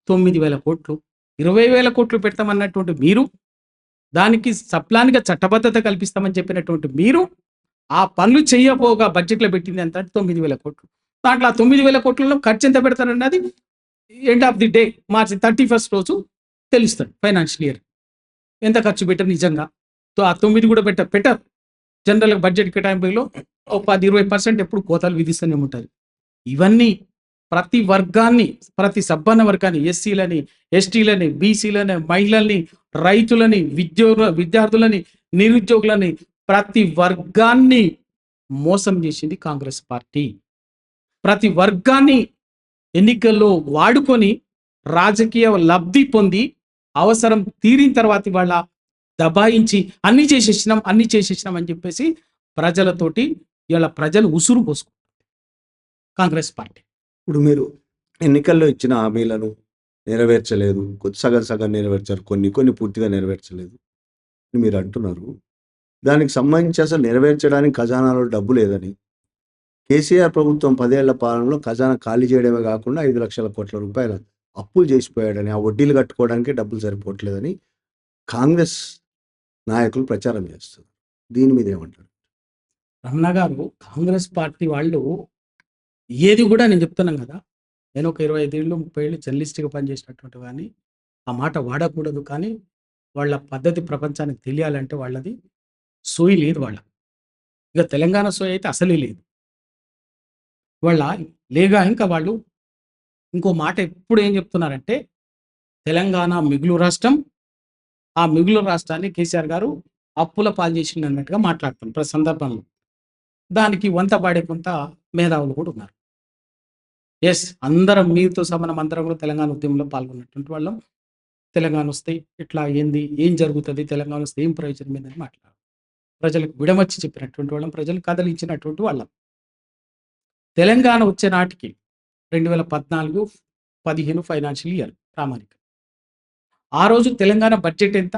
9,000 కోట్లు. 20,000 కోట్లు పెడతామన్నటువంటి మీరు, దానికి సప్లాన్గా చట్టబద్ధత కల్పిస్తామని చెప్పినటువంటి మీరు, ఆ పనులు చేయకపోగా బడ్జెట్లో పెట్టింది ఎంత అంటే 9,000 కోట్లు. దాంట్లో ఆ 9,000 కోట్లలో ఖర్చు ఎంత పెడతారన్నది ఎండ్ ఆఫ్ ది డే మార్చి 31 రోజు తెలుస్తుంది. ఫైనాన్షియల్ ఇయర్ ఎంత ఖర్చు పెట్టారు నిజంగా. ఆ 9 కూడా పెట్టారు. జనరల్గా బడ్జెట్ కేటాయింపులో 10-20% ఎప్పుడు కోతలు విధిస్తూనే ఉంటుంది. ఇవన్నీ ప్రతి వర్గాన్ని, ప్రతి సబ్బన్న వర్గాన్ని, ఎస్సీలని, ఎస్టీలని, బీసీలని, మహిళల్ని, రైతులని, విద్యార్థులని, నిరుద్యోగులని, ప్రతి వర్గాన్ని మోసం చేసింది కాంగ్రెస్ పార్టీ. ప్రతి వర్గాన్ని ఎన్నికల్లో వాడుకొని రాజకీయ లబ్ధి పొంది అవసరం తీరిన తర్వాత వాళ్ళ దబాయించి అన్ని చేసేసినాం అని చెప్పేసి ప్రజలతోటి ఇలా ప్రజలు ఉసురు పోసుకుంటారు కాంగ్రెస్ పార్టీ. ఇప్పుడు మీరు ఎన్నికల్లో ఇచ్చిన హామీలను నెరవేర్చలేదు, సగం నెరవేర్చారు, కొన్ని పూర్తిగా నెరవేర్చలేదు అని మీరు అంటున్నారు. దానికి సంబంధించి అసలు నెరవేర్చడానికి ఖజానాలో డబ్బు లేదని, కేసీఆర్ ప్రభుత్వం 10 ఏళ్ల పాలనలో ఖజానా ఖాళీ చేయడమే కాకుండా 5 లక్షల కోట్ల రూపాయల అప్పులు చేసిపోయాడని, ఆ వడ్డీలు కట్టుకోవడానికి డబ్బులు సరిపోవట్లేదని కాంగ్రెస్ నాయకులు ప్రచారం చేస్తారు. దీని మీద ఏమంటారు? రమణ గారు, కాంగ్రెస్ పార్టీ వాళ్ళు ఏది కూడా, నేను చెప్తున్నాను కదా, నేను ఒక 25 ఏళ్ళు 30 ఏళ్ళు జర్నలిస్ట్గా పనిచేసినటువంటి కానీ ఆ మాట వాడకూడదు. కానీ వాళ్ళ పద్ధతి ప్రపంచానికి తెలియాలంటే వాళ్ళది సోయి లేదు. ఇక తెలంగాణ సోయి అయితే అసలే లేదు. ఇంకా వాళ్ళు ఇంకో మాట ఎప్పుడు ఏం చెప్తున్నారంటే, తెలంగాణ మిగులు రాష్ట్రం, ఆ మిగులు రాష్ట్రాన్ని కేసీఆర్ గారు అప్పుల పాలు చేసిండు అన్నట్టుగా మాట్లాడుతున్నారు ప్రతి సందర్భంలో. దానికి వంత పాడే కొంత మేధావులు కూడా ఉన్నారు. ఎస్, అందరం మీతో సమానం, అందరం కూడా తెలంగాణ ఉద్యమంలో పాల్గొన్నటువంటి వాళ్ళం. తెలంగాణ వస్తే ఇట్లా ఏం జరుగుతుంది, తెలంగాణ వస్తే ఏం ప్రయోజనం ఏందని మాట్లాడారు. ప్రజలకు విడమర్చి చెప్పినటువంటి వాళ్ళం, ప్రజలు కదలించినటువంటి వాళ్ళం. తెలంగాణ వచ్చే నాటికి 2014-15 ఫైనాన్షియల్ ఇయర్ ప్రామాణిక. ఆ రోజు తెలంగాణ బడ్జెట్ ఎంత?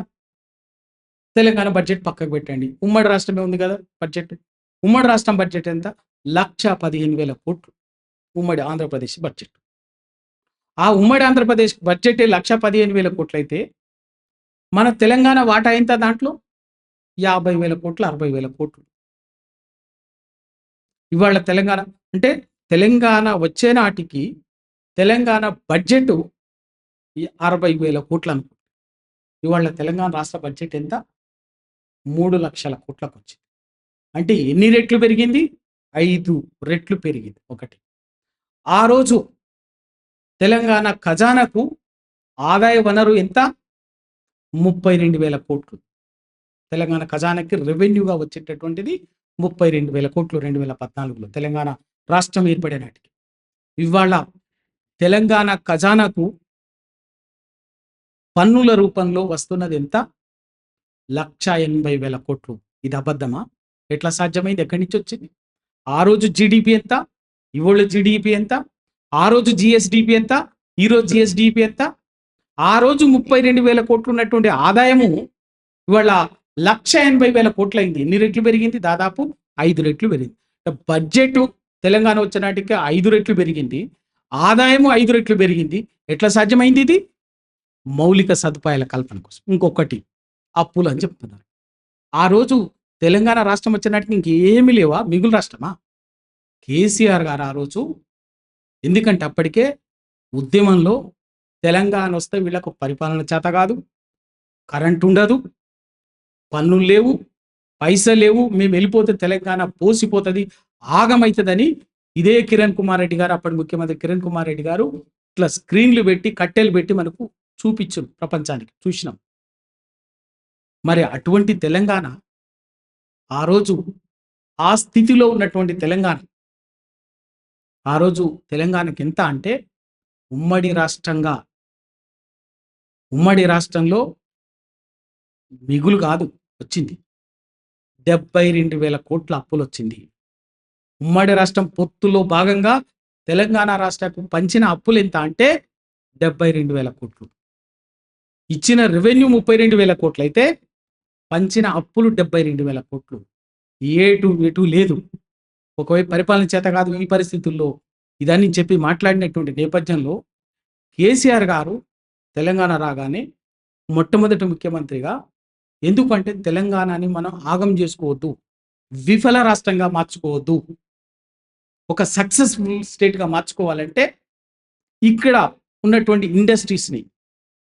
తెలంగాణ బడ్జెట్ పక్కకు పెట్టండి, ఉమ్మడి రాష్ట్రమే ఉంది కదా బడ్జెట్. ఉమ్మడి రాష్ట్రం బడ్జెట్ ఎంత? 1,15,000 కోట్లు ఉమ్మడి ఆంధ్రప్రదేశ్ బడ్జెట్. ఆ ఉమ్మడి ఆంధ్రప్రదేశ్ బడ్జెట్ 1,15,000 కోట్లు అయితే మన తెలంగాణ వాటా ఎంత? దాంట్లో 50,000 కోట్లు, 60,000 కోట్లు. ఇవాళ తెలంగాణ అంటే తెలంగాణ వచ్చే నాటికి తెలంగాణ బడ్జెట్ 60,000 కోట్లు అనుకుంటుంది. ఇవాళ తెలంగాణ రాష్ట్ర బడ్జెట్ ఎంత? 3 లక్షల కోట్లకు వచ్చింది. అంటే ఎన్ని రెట్లు పెరిగింది? 5 రెట్లు పెరిగింది. ఒకటి, ఆ రోజు తెలంగాణ ఖజానాకు ఆదాయ వనరు ఎంత? 32,000 కోట్లు. తెలంగాణ ఖజానాకి రెవెన్యూగా వచ్చేటటువంటిది 32,000 కోట్లు 2014లో తెలంగాణ రాష్ట్రం ఏర్పడే నాటికి. ఇవాళ తెలంగాణ ఖజానాకు పన్నుల రూపంలో వస్తున్నది ఎంత? 1,80,000 కోట్లు. ఇది అబద్ధమా? ఎట్లా సాధ్యమైంది? ఎక్కడి నుంచి వచ్చింది? ఆ రోజు జీడిపి ఎంత? ఇవాళ జీడిపి ఎంత? ఆ రోజు జిఎస్డిపి ఎంత? ఈరోజు జిఎస్డిపి ఎంత? ఆ రోజు 32,000 కోట్లు ఉన్నటువంటి ఆదాయము ఇవాళ 1,80,000 కోట్లు అయింది. ఎన్ని రెట్లు పెరిగింది? దాదాపు 5 రెట్లు పెరిగింది. బడ్జెట్ తెలంగాణ వచ్చే నాటికి 5 రెట్లు పెరిగింది, ఆదాయము 5 రెట్లు పెరిగింది. ఎట్లా సాధ్యమైంది ఇది? మౌలిక సదుపాయాల కల్పన కోసం. ఇంకొకటి, అప్పులు అని చెప్తున్నారు. ఆ రోజు తెలంగాణ రాష్ట్రం వచ్చే నాటికి ఇంకేమీ లేవా? మిగులు రాష్ట్రమా? కేసీఆర్ గారు ఆ రోజు, ఎందుకంటే అప్పటికే ఉద్యమంలో తెలంగాణ వస్తే వీళ్ళకు పరిపాలన చేత కాదు, కరెంట్ ఉండదు, పన్నులు లేవు, పైసలు లేవు, మేము వెళ్ళిపోతే తెలంగాణ పోసిపోతుంది, ఆగమవుతుందని ఇదే కిరణ్ కుమార్ రెడ్డి గారు, అప్పటి ముఖ్యమంత్రి కిరణ్ కుమార్ రెడ్డి గారు ఇట్లా స్క్రీన్‌లు పెట్టి, కట్టెలు పెట్టి మనకు చూపిచ్చురు ప్రపంచానికి. చూసినాం. మరి అటువంటి తెలంగాణ ఆ రోజు ఆ స్థితిలో ఉన్నటువంటి తెలంగాణ, ఆ రోజు తెలంగాణకెంత అంటే ఉమ్మడి రాష్ట్రంగా, ఉమ్మడి రాష్ట్రంలో మిగులు కాదు వచ్చింది. 72,000 అప్పులొచ్చింది. ఉమ్మడి రాష్ట్రం పొత్తులో భాగంగా తెలంగాణ రాష్ట్రకు పంచిన అప్పులెంత అంటే 72,000 ఇచ్చిన రెవెన్యూ 32,000 అయితే పంచిన అప్పులు 72,000 ఎటు లేదు. ఒకవైపు పరిపాలన చేత కాదు ఈ పరిస్థితుల్లో ఇదని చెప్పి మాట్లాడినటువంటి నేపథ్యంలో కేసీఆర్ గారు తెలంగాణ రాగానే మొట్టమొదటి ముఖ్యమంత్రిగా ఎందుకంటే తెలంగాణని మనం ఆగం చేసుకోవద్దు. విఫల రాష్ట్రంగా మార్చుకోవద్దు. ఒక సక్సెస్‌ఫుల్ స్టేట్‌గా మార్చుకోవాలంటే ఇక్కడ ఉన్నటువంటి ఇండస్ట్రీస్‌ని,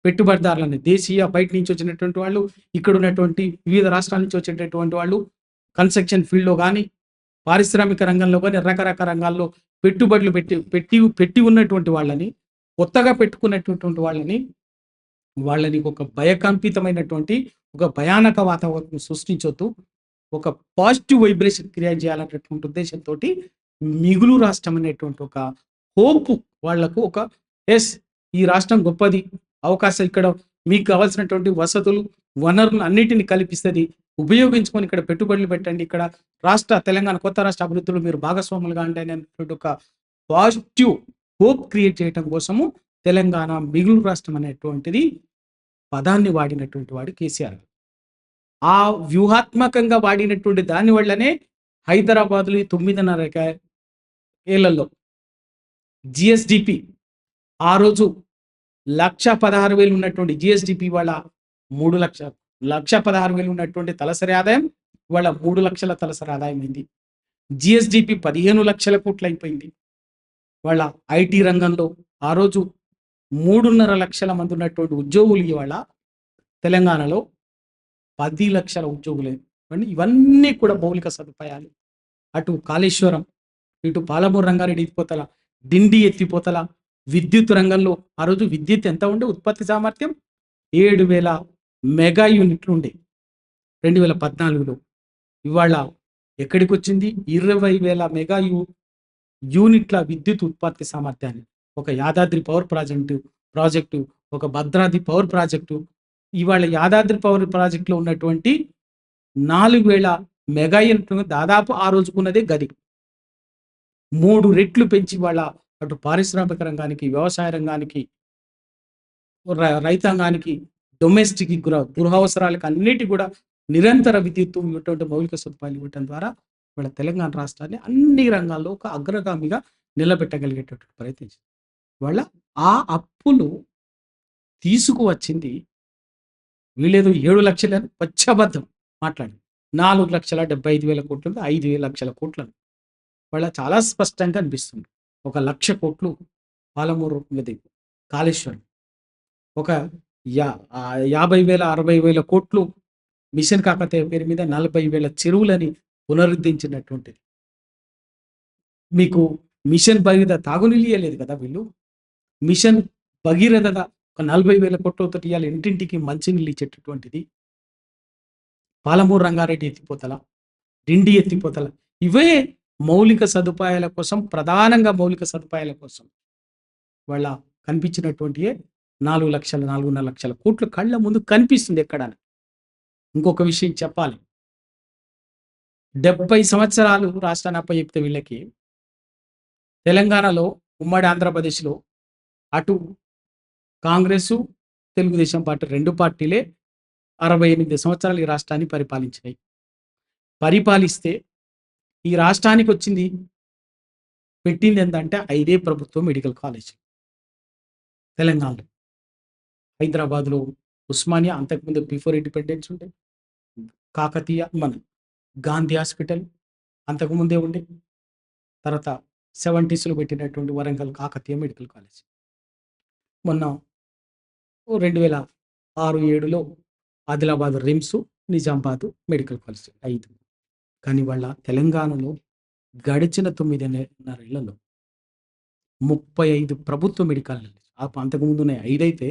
పెట్టుబడిదారులని, దేశీయ బయట నుంచి వచ్చినటువంటి వాళ్ళు, ఇక్కడ ఉన్నటువంటి వివిధ రాష్ట్రాల నుంచి వచ్చేటటువంటి వాళ్ళు, కన్‌స్ట్రక్షన్ ఫీల్డ్‌లో గాని, పారిశ్రామిక రంగంలో గాని, రకరకాల రంగాల్లో పెట్టుబడులు పెట్టి ఉన్నటువంటి వాళ్ళని, కొత్తగా పెట్టుకున్నటువంటి వాళ్ళని ఒక భయకంపితమైనటువంటి, ఒక భయానక వాతావరణం సృష్టించొద్దు. ఒక పాజిటివ్ వైబ్రేషన్ క్రియేట్ చేయాలనేటువంటి ఉద్దేశంతోటి మిగులు రాష్ట్రం అనేటువంటి ఒక హోప్ వాళ్ళకు ఒక యెస్ ఈ రాష్ట్రం గొప్పది. అవకాశం ఇక్కడ మీకు కావాల్సినటువంటి వసతులు, వనరులు అన్నిటిని కల్పిస్తది. ఉపయోగించుకొని ఇక్కడ పెట్టుబడులు పెట్టండి. ఇక్కడ తెలంగాణ కొత్త రాష్ట్ర అభివృద్ధిలో మీరు భాగస్వాములుగా అండి అనేటువంటి ఒక పాజిటివ్ హోప్ క్రియేట్ చేయడం కోసము తెలంగాణ మిగులు రాష్ట్రం అనేటువంటిది పదాన్ని వాడినటువంటి వాడు కేసీఆర్. ఆ వ్యూహాత్మకంగా వాడినటువంటి దాని వల్లనే హైదరాబాద్‌లో ఈ 9.5 ఏళ్లలో జీఎస్‌డీపీ ఆ రోజు 1,16,000 ఉన్నటువంటి జీఎస్‌డీపీ ఇవాళ 3,00,000 1,16,000 ఉన్నటువంటి తలసరి ఆదాయం ఇవాళ 3,00,000 తలసరి ఆదాయం అయింది. జీఎస్‌డీపీ 15,00,000 కోట్లు అయిపోయింది. ఇవాళ ఐటీ రంగంలో ఆ రోజు 3.5 లక్షల మంది ఉన్నటువంటి ఉద్యోగులు ఇవాళ తెలంగాణలో 10,00,000 ఉద్యోగులు. ఇవన్నీ కూడా మౌలిక సదుపాయాలు. అటు కాళేశ్వరం, ఇటు పాలమూరు రంగారెడ్డి ఎత్తిపోతల, డిండి ఎత్తిపోతల, విద్యుత్ రంగంలో ఆ రోజు విద్యుత్ ఎంత ఉండే ఉత్పత్తి సామర్థ్యం 7,000 మెగా యూనిట్లు ఉండే 2014లో. ఇవాళ ఎక్కడికొచ్చింది 20,000 మెగా యూనిట్ల విద్యుత్ ఉత్పత్తి సామర్థ్యాన్ని ఒక యాదాద్రి పవర్ ప్రాజెక్టు, ఒక భద్రాద్రి పవర్ ప్రాజెక్టు, ఇవాళ యాదాద్రి పవర్ ప్రాజెక్టులో ఉన్నటువంటి 4,000 మెగా యూనిట్లు దాదాపు ఆ రోజుకున్నదే గది. 3 రెట్లు పెంచి వాళ్ళ అటు పారిశ్రామిక రంగానికి, వ్యవసాయ రంగానికి, రైతాంగానికి, డొమెస్టిక్ గృహ అవసరాలకు అన్నిటి కూడా నిరంతర విద్యుత్తు ఇటువంటి మౌలిక సదుపాయాలు ఇవ్వటం ద్వారా వాళ్ళ తెలంగాణ రాష్ట్రాన్ని అన్ని రంగాల్లో ఒక అగ్రగామిగా నిలబెట్టగలిగేటటువంటి ప్రయత్నం చేసింది. వాళ్ళ ఆ అప్పులు తీసుకువచ్చింది వీళ్ళేదో 7 లక్షలని పచ్చబద్ధం మాట్లాడి 4,75,000 కోట్లు 5,00,000 కోట్లను వాళ్ళ చాలా స్పష్టంగా అనిపిస్తుంది. 1,00,000 కోట్లు పాలమూరు ఇది కాళేశ్వరం, ఒక 50,000 60,000 కోట్లు మిషన్ కాకతీయ పేరు మీద 40,000 చెరువులని పునరుద్ధరించినటువంటిది. మీకు మిషన్ భగీరథ తాగునీళ్ళు ఇయ్యలేదు కదా వీళ్ళు. మిషన్ భగీరథ ఒక 40,000 కోట్లతోటి ఇవాళ ఇంటింటికి మంచినీళ్ళు ఇచ్చేటటువంటిది. పాలమూరు రంగారెడ్డి ఎత్తిపోతల, డిండి ఎత్తిపోతల, ఇవే మౌలిక సదుపాయాల కోసం, ప్రధానంగా మౌలిక సదుపాయాల కోసం వాళ్ళ కనిపించినటువంటియే 4,00,000 4,5 లక్షల కోట్లు కళ్ళ ముందు కనిపిస్తుంది ఎక్కడ. ఇంకొక విషయం చెప్పాలి. 70 సంవత్సరాలు రాష్ట్రాన్ని అప్పచెప్తే వీళ్ళకి తెలంగాణలో ఉమ్మడి ఆంధ్రప్రదేశ్‌లో అటు కాంగ్రెసు, తెలుగుదేశం పార్టీ 2 పార్టీలే 68 సంవత్సరాలు ఈ రాష్ట్రాన్ని పరిపాలించినాయి. పరిపాలిస్తే ఈ రాష్ట్రానికి వచ్చింది పెట్టింది ఏందంటే 5 ప్రభుత్వ మెడికల్ కాలేజ్ తెలంగాణలో. హైదరాబాద్‌లో ఉస్మానియా, అంతకుముందు బిఫోర్ ఇండిపెండెన్స్ ఉండే కాకతీయ, మన గాంధీ హాస్పిటల్ అంతకుముందే ఉండే. తర్వాత 70స్‌లో పెట్టినటువంటి వరంగల్ కాకతీయ మెడికల్ కాలేజ్. మొన్న 2006, 7లో Adilabad RIMS, Nizamabad medical college 5. కానీ వాళ్ళ తెలంగాణలో గడిచిన 9.5 ఏళ్లలో 35 ప్రభుత్వ మెడికల్ అంతకుముందునే 5 అయితే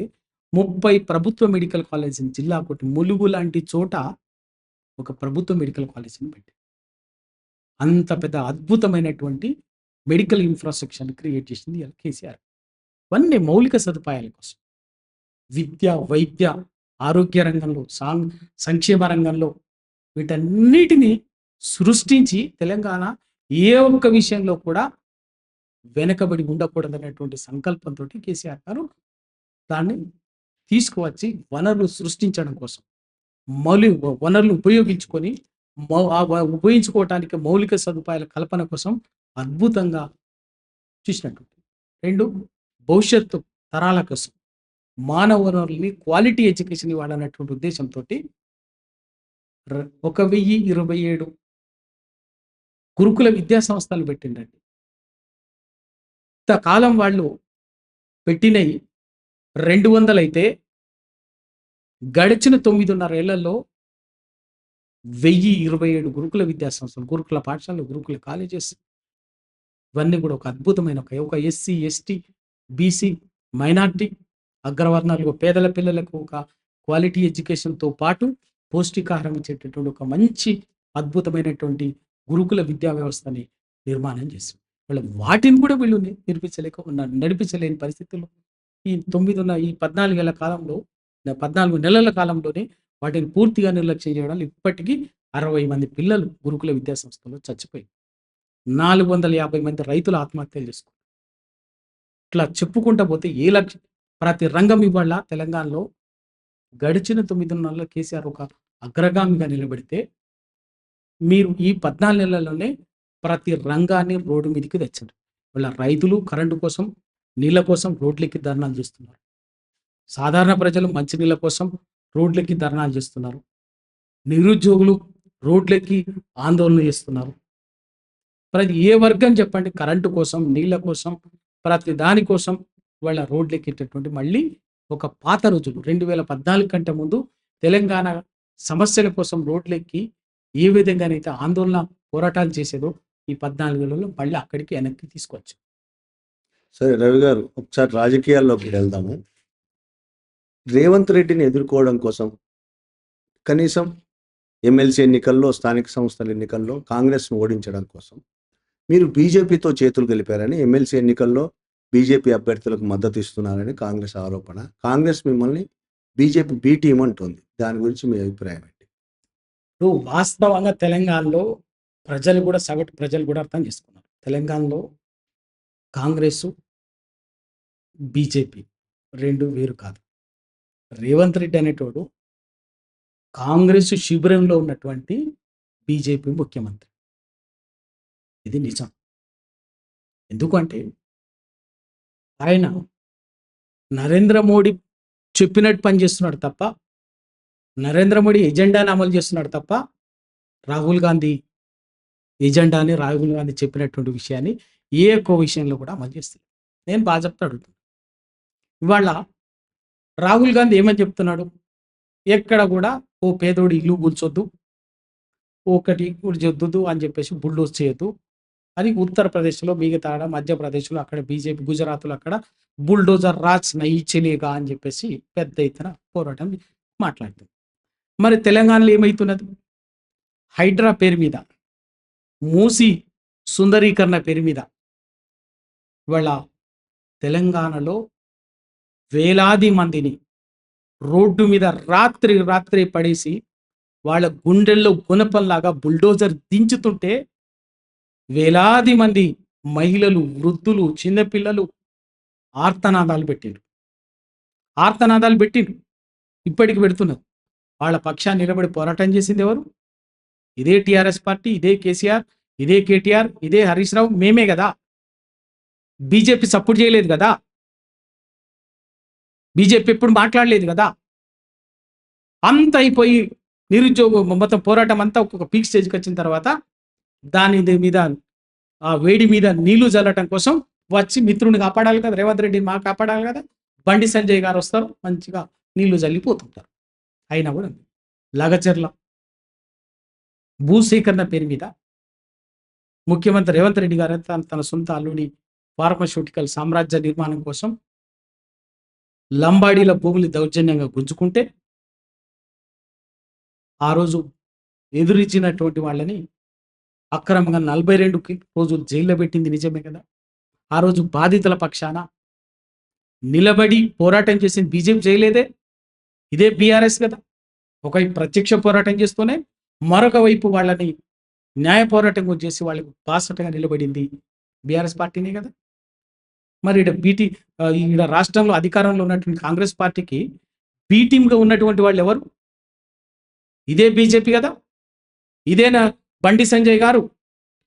30 ప్రభుత్వ మెడికల్ కాలేజీని జిల్లా ఒకటి ములుగు లాంటి చోట ఒక ప్రభుత్వ మెడికల్ కాలేజీని పెట్టి అంత పెద్ద అద్భుతమైనటువంటి మెడికల్ ఇన్ఫ్రాస్ట్రక్చర్ క్రియేట్ చేసింది ఇవాళ కేసీఆర్. ఇవన్నీ మౌలిక సదుపాయాల కోసం విద్య, వైద్య, ఆరోగ్య రంగంలో, సంక్షేమ రంగంలో వీటన్నిటిని సృష్టించి తెలంగాణ ఏ ఒక్క విషయంలో కూడా వెనకబడి ఉండకూడదనేటువంటి సంకల్పంతో కేసీఆర్ గారు దాన్ని తీసుకువచ్చి వనరులు సృష్టించడం కోసం వనరులు ఉపయోగించుకొని ఉపయోగించుకోవటానికి మౌలిక సదుపాయాల కల్పన కోసం అద్భుతంగా చూసినటువంటి 2 భవిష్యత్తు తరాల కోసం మానవ వనరుల్ని క్వాలిటీ ఎడ్యుకేషన్ ఇవ్వాలన్నటువంటి ఉద్దేశంతో 1027 గురుకుల విద్యా సంస్థలు పెట్టిండండి. ఇంతకాలం వాళ్ళు పెట్టినవి 200 అయితే గడిచిన 9.5 ఏళ్లలో 1027 గురుకుల విద్యా సంస్థలు, గురుకుల పాఠశాలలు, గురుకుల కాలేజెస్ ఇవన్నీ కూడా ఒక అద్భుతమైన ఒక ఎస్సీ, ఎస్టీ, బీసీ, మైనార్టీ, అగ్రవర్ణాలు, పేదల పిల్లలకు ఒక క్వాలిటీ ఎడ్యుకేషన్తో పాటు పౌష్టికాహారం ఇచ్చేటటువంటి ఒక మంచి అద్భుతమైనటువంటి గురుకుల విద్యా వ్యవస్థని నిర్మాణం చేశారు. వాటిని కూడా వీళ్ళు నడిపించలేని పరిస్థితుల్లో ఈ 14 ఏళ్ల కాలంలో 14 నెలల కాలంలోనే వాటిని పూర్తిగా నిర్లక్ష్యం చేయడం ఇప్పటికీ 60 మంది పిల్లలు గురుకుల విద్యా సంస్థలో చచ్చిపోయి 450 మంది రైతులు ఆత్మహత్యలు చేసుకున్నారు. ఇట్లా చెప్పుకుంటా పోతే ప్రతి రంగం ఇవాళ తెలంగాణలో గడిచిన 9 నెలల్లో కేసీఆర్ ఒక అగ్రగామిగా నిలబెడితే మీరు ఈ 14 నెలల్లోనే ప్రతి రంగాన్ని రోడ్డు మీదకి తెచ్చారు. వాళ్ళ రైతులు కరెంటు కోసం, నీళ్ళ కోసం రోడ్లెక్కి ధర్నాలు చేస్తున్నారు. సాధారణ ప్రజలు మంచినీళ్ళ కోసం రోడ్లెక్కి ధర్నాలు చేస్తున్నారు. నిరుద్యోగులు రోడ్లెక్కి ఆందోళన చేస్తున్నారు. ప్రతి ఏ వర్గం చెప్పండి, కరెంటు కోసం, నీళ్ళ కోసం, ప్రతి దానికోసం వాళ్ళ రోడ్లెక్కేటటువంటి మళ్ళీ ఒక పాత రోజులు 2014 కంటే ముందు తెలంగాణ సమస్యల కోసం రోడ్లెక్కి ఏ విధంగానైతే ఆందోళన పోరాటాలు చేసేదో ఈ 14 మళ్ళీ అక్కడికి వెనక్కి తీసుకొచ్చు. సరే రవి గారు, ఒకసారి రాజకీయాల్లోకి వెళ్దాము. రేవంత్ రెడ్డిని ఎదుర్కోవడం కోసం కనీసం ఎమ్మెల్సీ ఎన్నికల్లో, స్థానిక సంస్థల ఎన్నికల్లో కాంగ్రెస్ను ఓడించడం కోసం మీరు బీజేపీతో చేతులు కలిపారని, ఎమ్మెల్సీ ఎన్నికల్లో బీజేపీ అభ్యర్థులకు మద్దతు ఇస్తున్నారని కాంగ్రెస్ ఆరోపణ. కాంగ్రెస్ మిమ్మల్ని బీజేపీ బి టీం అంటుంది. దాని గురించి మీ అభిప్రాయం ఏంటి? వాస్తవంగా తెలంగాణలో సగటు ప్రజలు కూడా అర్థం చేసుకున్నారు. తెలంగాణలో కాంగ్రెస్, బీజేపీ 2 వేరు కాదు. రేవంత్ రెడ్డి అనేటోడు కాంగ్రెస్ శిబిరంలో ఉన్నటువంటి బీజేపీ ముఖ్యమంత్రి. ఇది నిజం. ఎందుకంటే ఆయన నరేంద్ర మోడీ చెప్పినట్టు పనిచేస్తున్నాడు తప్ప, నరేంద్ర మోడీ ఎజెండాని అమలు చేస్తున్నాడు తప్ప, రాహుల్ గాంధీ ఎజెండాని, రాహుల్ గాంధీ చెప్పినటువంటి విషయాన్ని ఏ ఒక్క విషయంలో కూడా అమలు చేస్తుంది. నేను భాజపా అడుగుతున్నాను. ఇవాళ రాహుల్ గాంధీ ఏమని చెప్తున్నాడు? ఎక్కడ కూడా ఓ పేదోడు ఇల్లు కూల్చొద్దు, ఒకటి కూల్చొద్దు అని చెప్పేసి బుల్డోజ్ చేయొద్దు అని ఉత్తరప్రదేశ్లో, మిగతా మధ్యప్రదేశ్లో, అక్కడ బీజేపీ, గుజరాత్లో అక్కడ బుల్డోజర్ రాజ్ నహీ చలేగా అని చెప్పేసి పెద్ద ఎత్తున పోరాటం మాట్లాడుతుంది. మరి తెలంగాణలో ఏమవుతున్నది? హైడ్రా పేరు మీద, మూసి సుందరీకరణ పేరు మీద ఇవాళ తెలంగాణలో వేలాది మందిని రోడ్డు మీద రాత్రి పడేసి వాళ్ళ గుండెల్లో గుణపంలాగా బుల్డోజర్ దించుతుంటే వేలాది మంది మహిళలు, వృద్ధులు, చిన్నపిల్లలు ఆర్తనాదాలు పెట్టిండ్రు. ఇప్పటికి పెడుతున్నారు. వాళ్ళ పక్షాన్ని నిలబడి పోరాటం చేసింది ఎవరు? ఇదే టీఆర్ఎస్ పార్టీ, ఇదే కేసీఆర్, ఇదే కేటీఆర్, ఇదే హరీష్ రావు, మేమే కదా. బీజేపీ సపోర్ట్ చేయలేదు కదా. బీజేపీ ఎప్పుడు మాట్లాడలేదు కదా. అంత అయిపోయి నిరుద్యోగం మొత్తం పోరాటం అంతా ఒక్కొక్క పీక్ స్టేజ్కి వచ్చిన తర్వాత దాని మీద ఆ వేడి మీద నీళ్లు చల్లటం కోసం వచ్చి మిత్రుని కాపాడాలి కదా, రేవంత్ రెడ్డిని మాకు కాపాడాలి కదా. బండి సంజయ్ గారు వస్తారు, మంచిగా నీళ్లు చల్లిపోతుంటారు. అయినా కూడా లగచర్ల భూసేకరణ పేరు మీద ముఖ్యమంత్రి రేవంత్ రెడ్డి గారు తన సొంత అల్లుడి ఫార్మాస్యూటికల్ సామ్రాజ్య నిర్మాణం కోసం లంబాడీల భూములు దౌర్జన్యంగా గుంజుకుంటే ఆ రోజు ఎదురిచ్చినటువంటి వాళ్ళని అక్రమంగా 42 రోజులు జైల్లో పెట్టింది నిజమే కదా. ఆ రోజు బాధితుల పక్షాన నిలబడి పోరాటం చేసింది బీజేపీ చేయలేదే, ఇదే బీఆర్ఎస్ కదా. ఒకవైపు ప్రత్యక్ష పోరాటం చేస్తూనే మరొక వైపు వాళ్ళని న్యాయ పోరాటం చేసి వాళ్ళకి బాసటగా నిలబడింది బీఆర్ఎస్ పార్టీనే కదా. మరి ఈడ రాష్ట్రంలో అధికారంలో ఉన్నటువంటి కాంగ్రెస్ పార్టీకి బీ టీమ్గా ఉన్నటువంటి వాళ్ళు ఎవరు? ఇదే బీజేపీ కదా. ఇదేనా బండి సంజయ్ గారు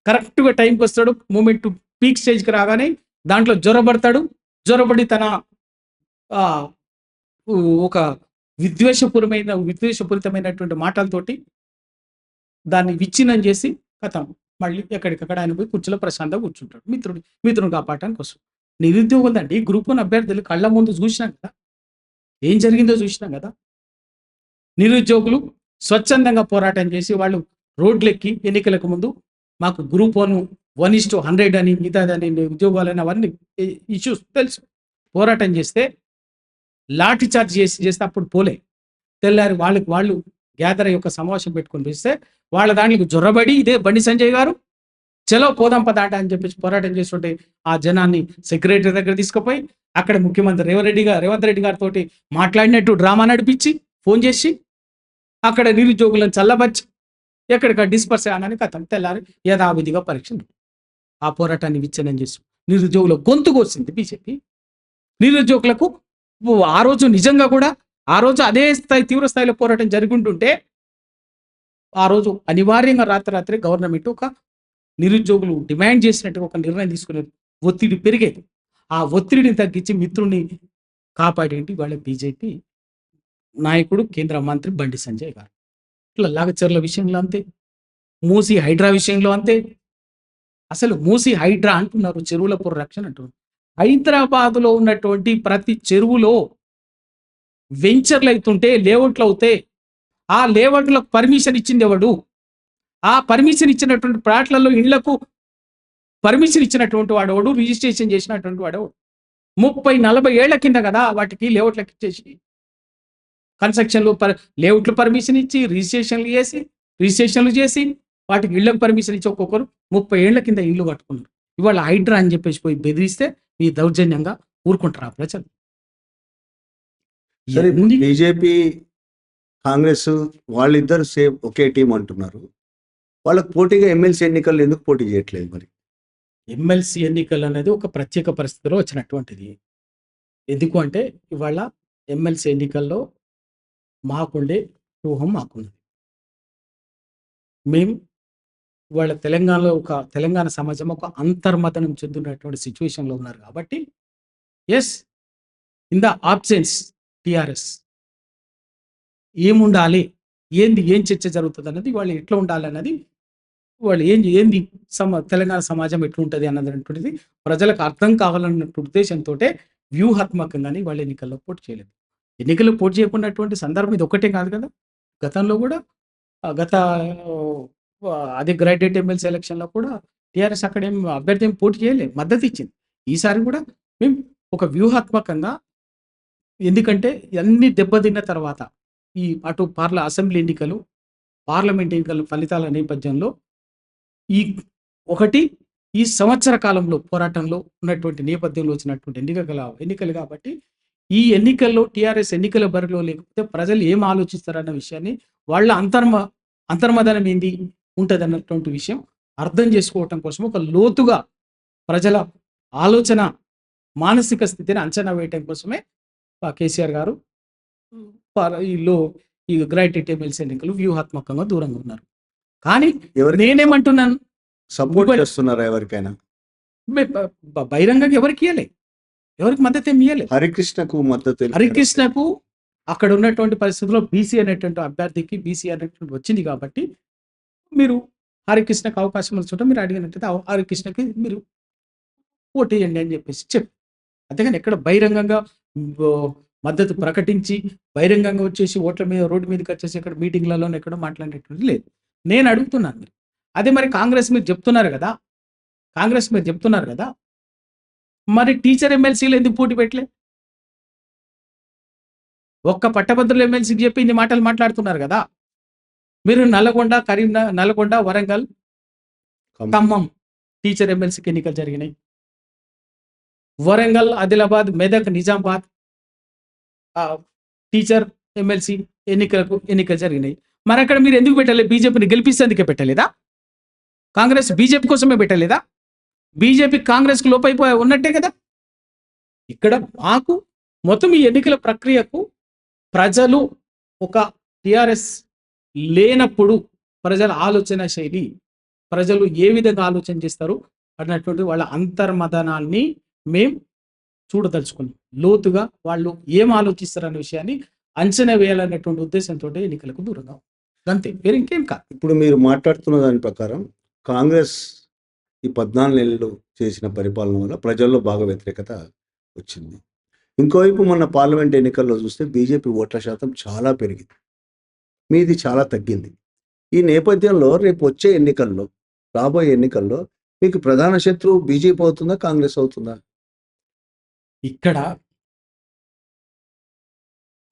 కరెక్ట్గా టైంకి వస్తాడు, మూమెంట్ పీక్ స్టేజ్కి రాగానే దాంట్లో జ్వరబడి తన ఒక విద్వేషపూరితమైనటువంటి మాటలతోటి దాన్ని విచ్ఛిన్నం చేసి కథం మళ్ళీ ఎక్కడికక్కడ ఆయన పోయి కుర్చీలో ప్రశాంతంగా కూర్చుంటాడు మిత్రుని కాపాడటానికి వస్తుంది. నిరుద్యోగులండి గ్రూప్ 1 అభ్యర్థులు కళ్ళ ముందు చూసినాం కదా, ఏం జరిగిందో చూసినాం కదా. నిరుద్యోగులు స్వచ్ఛందంగా పోరాటం చేసి వాళ్ళు రోడ్లెక్కి ఎన్నికలకు ముందు మాకు గ్రూప్ 1:100 అని మిగతాదని ఉద్యోగాలని అవన్నీ ఇష్యూస్ తెలుసు. పోరాటం చేస్తే లాఠీ చార్జ్ చేస్తే అప్పుడు పోలే. తెల్లారి వాళ్ళు గ్యాదర్ యొక్క సమావేశం పెట్టుకొని పిలిస్తే వాళ్ళ దానికి జొర్రబడి ఇదే బండి సంజయ్ గారు చలో పోదాం పదాట అని చెప్పేసి పోరాటం చేస్తుంటే ఆ జనాన్ని సెక్రటరీ దగ్గర తీసుకుపోయి అక్కడ ముఖ్యమంత్రి రేవంత్ రెడ్డి గారితో మాట్లాడినట్టు డ్రామా నడిపించి ఫోన్ చేసి అక్కడ నిరుద్యోగులను చల్లబచ్చి ఎక్కడికి డిస్పర్స్ అయ్యానని కథం తెల్లారి యథావిధిగా పరీక్షలు ఆ పోరాటాన్ని విచ్ఛిన్నం చేసి నిరుద్యోగుల గొంతు కోసింది బీజేపీ. నిరుద్యోగులకు ఆ రోజు నిజంగా కూడా ఆ రోజు అదే తీవ్ర స్థాయిలో పోరాటం జరుగుతుంటే ఆ రోజు అనివార్యంగా రాత్రి గవర్నమెంట్ ఒక నిరుద్యోగులు డిమాండ్ చేసినట్టు ఒక నిర్ణయం తీసుకునేది. ఒత్తిడి పెరిగేది. ఆ ఒత్తిడిని తగ్గించి మిత్రుల్ని కాపాడేంటి వాళ్ళ బీజేపీ నాయకుడు కేంద్ర మంత్రి బండి సంజయ్ గారు. ఇట్లా లాగచర్ల విషయంలో అంతే, మూసి హైడ్రా విషయంలో అంతే. అసలు మూసి హైడ్రా అంటున్నారు, చెరువుల పరిరక్షణ అంటున్నారు. హైదరాబాద్లో ఉన్నటువంటి ప్రతి చెరువులో వెంచర్లు అవుతుంటే లేఅవుట్లు అవుతే ఆ లేఅవుట్లకు పర్మిషన్ ఇచ్చింది ఎవడు? ఆ పర్మిషన్ ఇచ్చినటువంటి ప్లాట్లలో ఇళ్లకు పర్మిషన్ ఇచ్చినటువంటి వాడెవడు? రిజిస్ట్రేషన్ చేసినటువంటి వాడెవడు? 30-40 ఏళ్ల కింద కదా వాటికి లేఅవుట్లకు ఇచ్చేసి కన్స్ట్రక్షన్లు లేఅవుట్లు పర్మిషన్ ఇచ్చి రిజిస్ట్రేషన్లు చేసి వాటికి ఇళ్లకు పర్మిషన్ ఇచ్చి ఒక్కొక్కరు 30 ఏళ్ల కింద ఇల్లు కట్టుకున్నారు. ఇవాళ హైడ్రా అని చెప్పేసి పోయి బెదిరిస్తే ఈ దౌర్జన్యంగా ఊరుకుంటారా ప్రజలు? సరే, బీజేపీ కాంగ్రెస్ వాళ్ళిద్దరు సేమ్ ఒకే టీం అంటున్నారు. వాళ్ళకి పోటీగా ఎమ్మెల్సీ ఎన్నికల్లో ఎందుకు పోటీ చేయట్లేదు? మరి ఎమ్మెల్సీ ఎన్నికలు అనేది ఒక ప్రత్యేక పరిస్థితిలో వచ్చినటువంటిది. ఎందుకు అంటే ఇవాళ ఎమ్మెల్సీ ఎన్నికల్లో మాకుండే వ్యూహం మాకున్నది. మేము ఇవాళ తెలంగాణ సమాజం ఒక అంతర్మతనం చెందినటువంటి సిచ్యువేషన్లో ఉన్నారు కాబట్టి as in the absence TRS ఏముండాలి, ఏం చర్చ జరుగుతుంది అన్నది, వాళ్ళు ఎట్లా ఉండాలి అన్నది, వాళ్ళు ఏంది తెలంగాణ సమాజం ఎట్లుంటుంది అన్నటువంటిది ప్రజలకు అర్థం కావాలన్న ఉద్దేశంతో వ్యూహాత్మకంగానే వాళ్ళు ఎన్నికల్లో పోటీ చేయలేదు. ఎన్నికల్లో పోటీ చేయకున్నటువంటి సందర్భం ఇది ఒకటే కాదు కదా. గతంలో కూడా అదే గ్రాడ్యుయేట్ ఎమ్మెల్సీ ఎలక్షన్లో కూడా టీఆర్ఎస్ అక్కడ అభ్యర్థి ఏం పోటీ చేయలేదు, మద్దతు ఇచ్చింది. ఈసారి కూడా మేము ఒక వ్యూహాత్మకంగా, ఎందుకంటే అన్ని దెబ్బతిన్న తర్వాత ఈ అటు అసెంబ్లీ ఎన్నికలు, పార్లమెంట్ ఎన్నికల ఫలితాల నేపథ్యంలో ఈ సంవత్సర కాలంలో పోరాటంలో ఉన్నటువంటి నేపథ్యంలో వచ్చినటువంటి ఎన్నికలు కాబట్టి ఈ ఎన్నికల్లో టీఆర్ఎస్ ఎన్నికల బరిలో లేకపోతే ప్రజలు ఏం ఆలోచిస్తారన్న విషయాన్ని, వాళ్ళ అంతర్మదనం ఏంది ఉంటుంది అన్నటువంటి విషయం అర్థం చేసుకోవటం కోసం ఒక లోతుగా ప్రజల ఆలోచన మానసిక స్థితిని అంచనా వేయటం కోసమే కేసీఆర్ గారు ఈ గ్రాడ్యుయేట్ ఎమ్మెల్సీ ఎన్నికలు వ్యూహాత్మకంగా దూరంగా ఉన్నారు. కానీ నేనేమంటున్నాను, సపోర్ట్ చేస్తున్నారా ఎవరికైనా? బహిరంగంగా ఎవరికి మద్దతు ఏమి ఇయ్యలేదు. హరికృష్ణకు అక్కడ ఉన్నటువంటి పరిస్థితుల్లో బీసీ అనేటువంటి అభ్యర్థికి బీసీ అనేటువంటి వచ్చింది కాబట్టి మీరు హరికృష్ణకు అవకాశం వచ్చి మీరు అడిగినట్టయితే హరికృష్ణకి మీరు పోటీ చేయండి అని చెప్పేసి చెప్పి, అంతేగాని ఎక్కడ బహిరంగంగా మద్దతు ప్రకటించి బహిరంగంగా వచ్చేసి ఓట్ల మీద రోడ్డు మీదకి వచ్చేసి ఇక్కడ మీటింగ్లలో ఎక్కడ మాట్లాడేటువంటి లేదు. నేను అడుగుతున్నాను మీరు అదే మరి కాంగ్రెస్ మీరు చెప్తున్నారు కదా మరి టీచర్ ఎమ్మెల్సీలు ఎందుకు పోటీ పెట్టలే? ఒక్క పట్టభద్రుల ఎమ్మెల్సీకి చెప్పి ఇన్ని మాటలు మాట్లాడుతున్నారు కదా. మీరు నల్గొండ, వరంగల్, ఖమ్మం టీచర్ ఎమ్మెల్సీకి ఎన్నికలు జరిగినాయి. వరంగల్, ఆదిలాబాద్, మెదక్, నిజామాబాద్ టీచర్ ఎమ్మెల్సీ ఎన్నికలు జరిగినాయి. మరి అక్కడ మీరు ఎందుకు పెట్టలేదు? బీజేపీని గెలిపిస్తేందుకే పెట్టలేదా? కాంగ్రెస్ బీజేపీ కోసమే పెట్టలేదా? బీజేపీ కాంగ్రెస్కు లోపైపోయి ఉన్నట్టే కదా. ఇక్కడ మాకు మొత్తం ఈ ఎన్నికల ప్రక్రియకు ప్రజలు ఒక టిఆర్ఎస్ లేనప్పుడు ప్రజల ఆలోచన శైలి, ప్రజలు ఏ విధంగా ఆలోచన చేస్తారు అన్నటువంటి వాళ్ళ అంతర్మదనాన్ని మేము చూడదలుచుకున్నాం. లోతుగా వాళ్ళు ఏం ఆలోచిస్తారు అనే విషయాన్ని అంచనా వేయాలన్నటువంటి ఉద్దేశంతో ఎన్నికలకు దూరంగా అంతే, వేరే ఇంకేం కాదు. ఇప్పుడు మీరు మాట్లాడుతున్న దాని ప్రకారం కాంగ్రెస్ ఈ 14 నెలలు చేసిన పరిపాలన వల్ల ప్రజల్లో బాగా వ్యతిరేకత వచ్చింది. ఇంకోవైపు మొన్న పార్లమెంట్ ఎన్నికల్లో చూస్తే బీజేపీ ఓట్ల శాతం చాలా పెరిగింది, మీది చాలా తగ్గింది. ఈ నేపథ్యంలో రేపు వచ్చే ఎన్నికల్లో, రాబోయే ఎన్నికల్లో మీకు ప్రధాన శత్రువు బీజేపీ అవుతుందా, కాంగ్రెస్ అవుతుందా? ఇక్కడ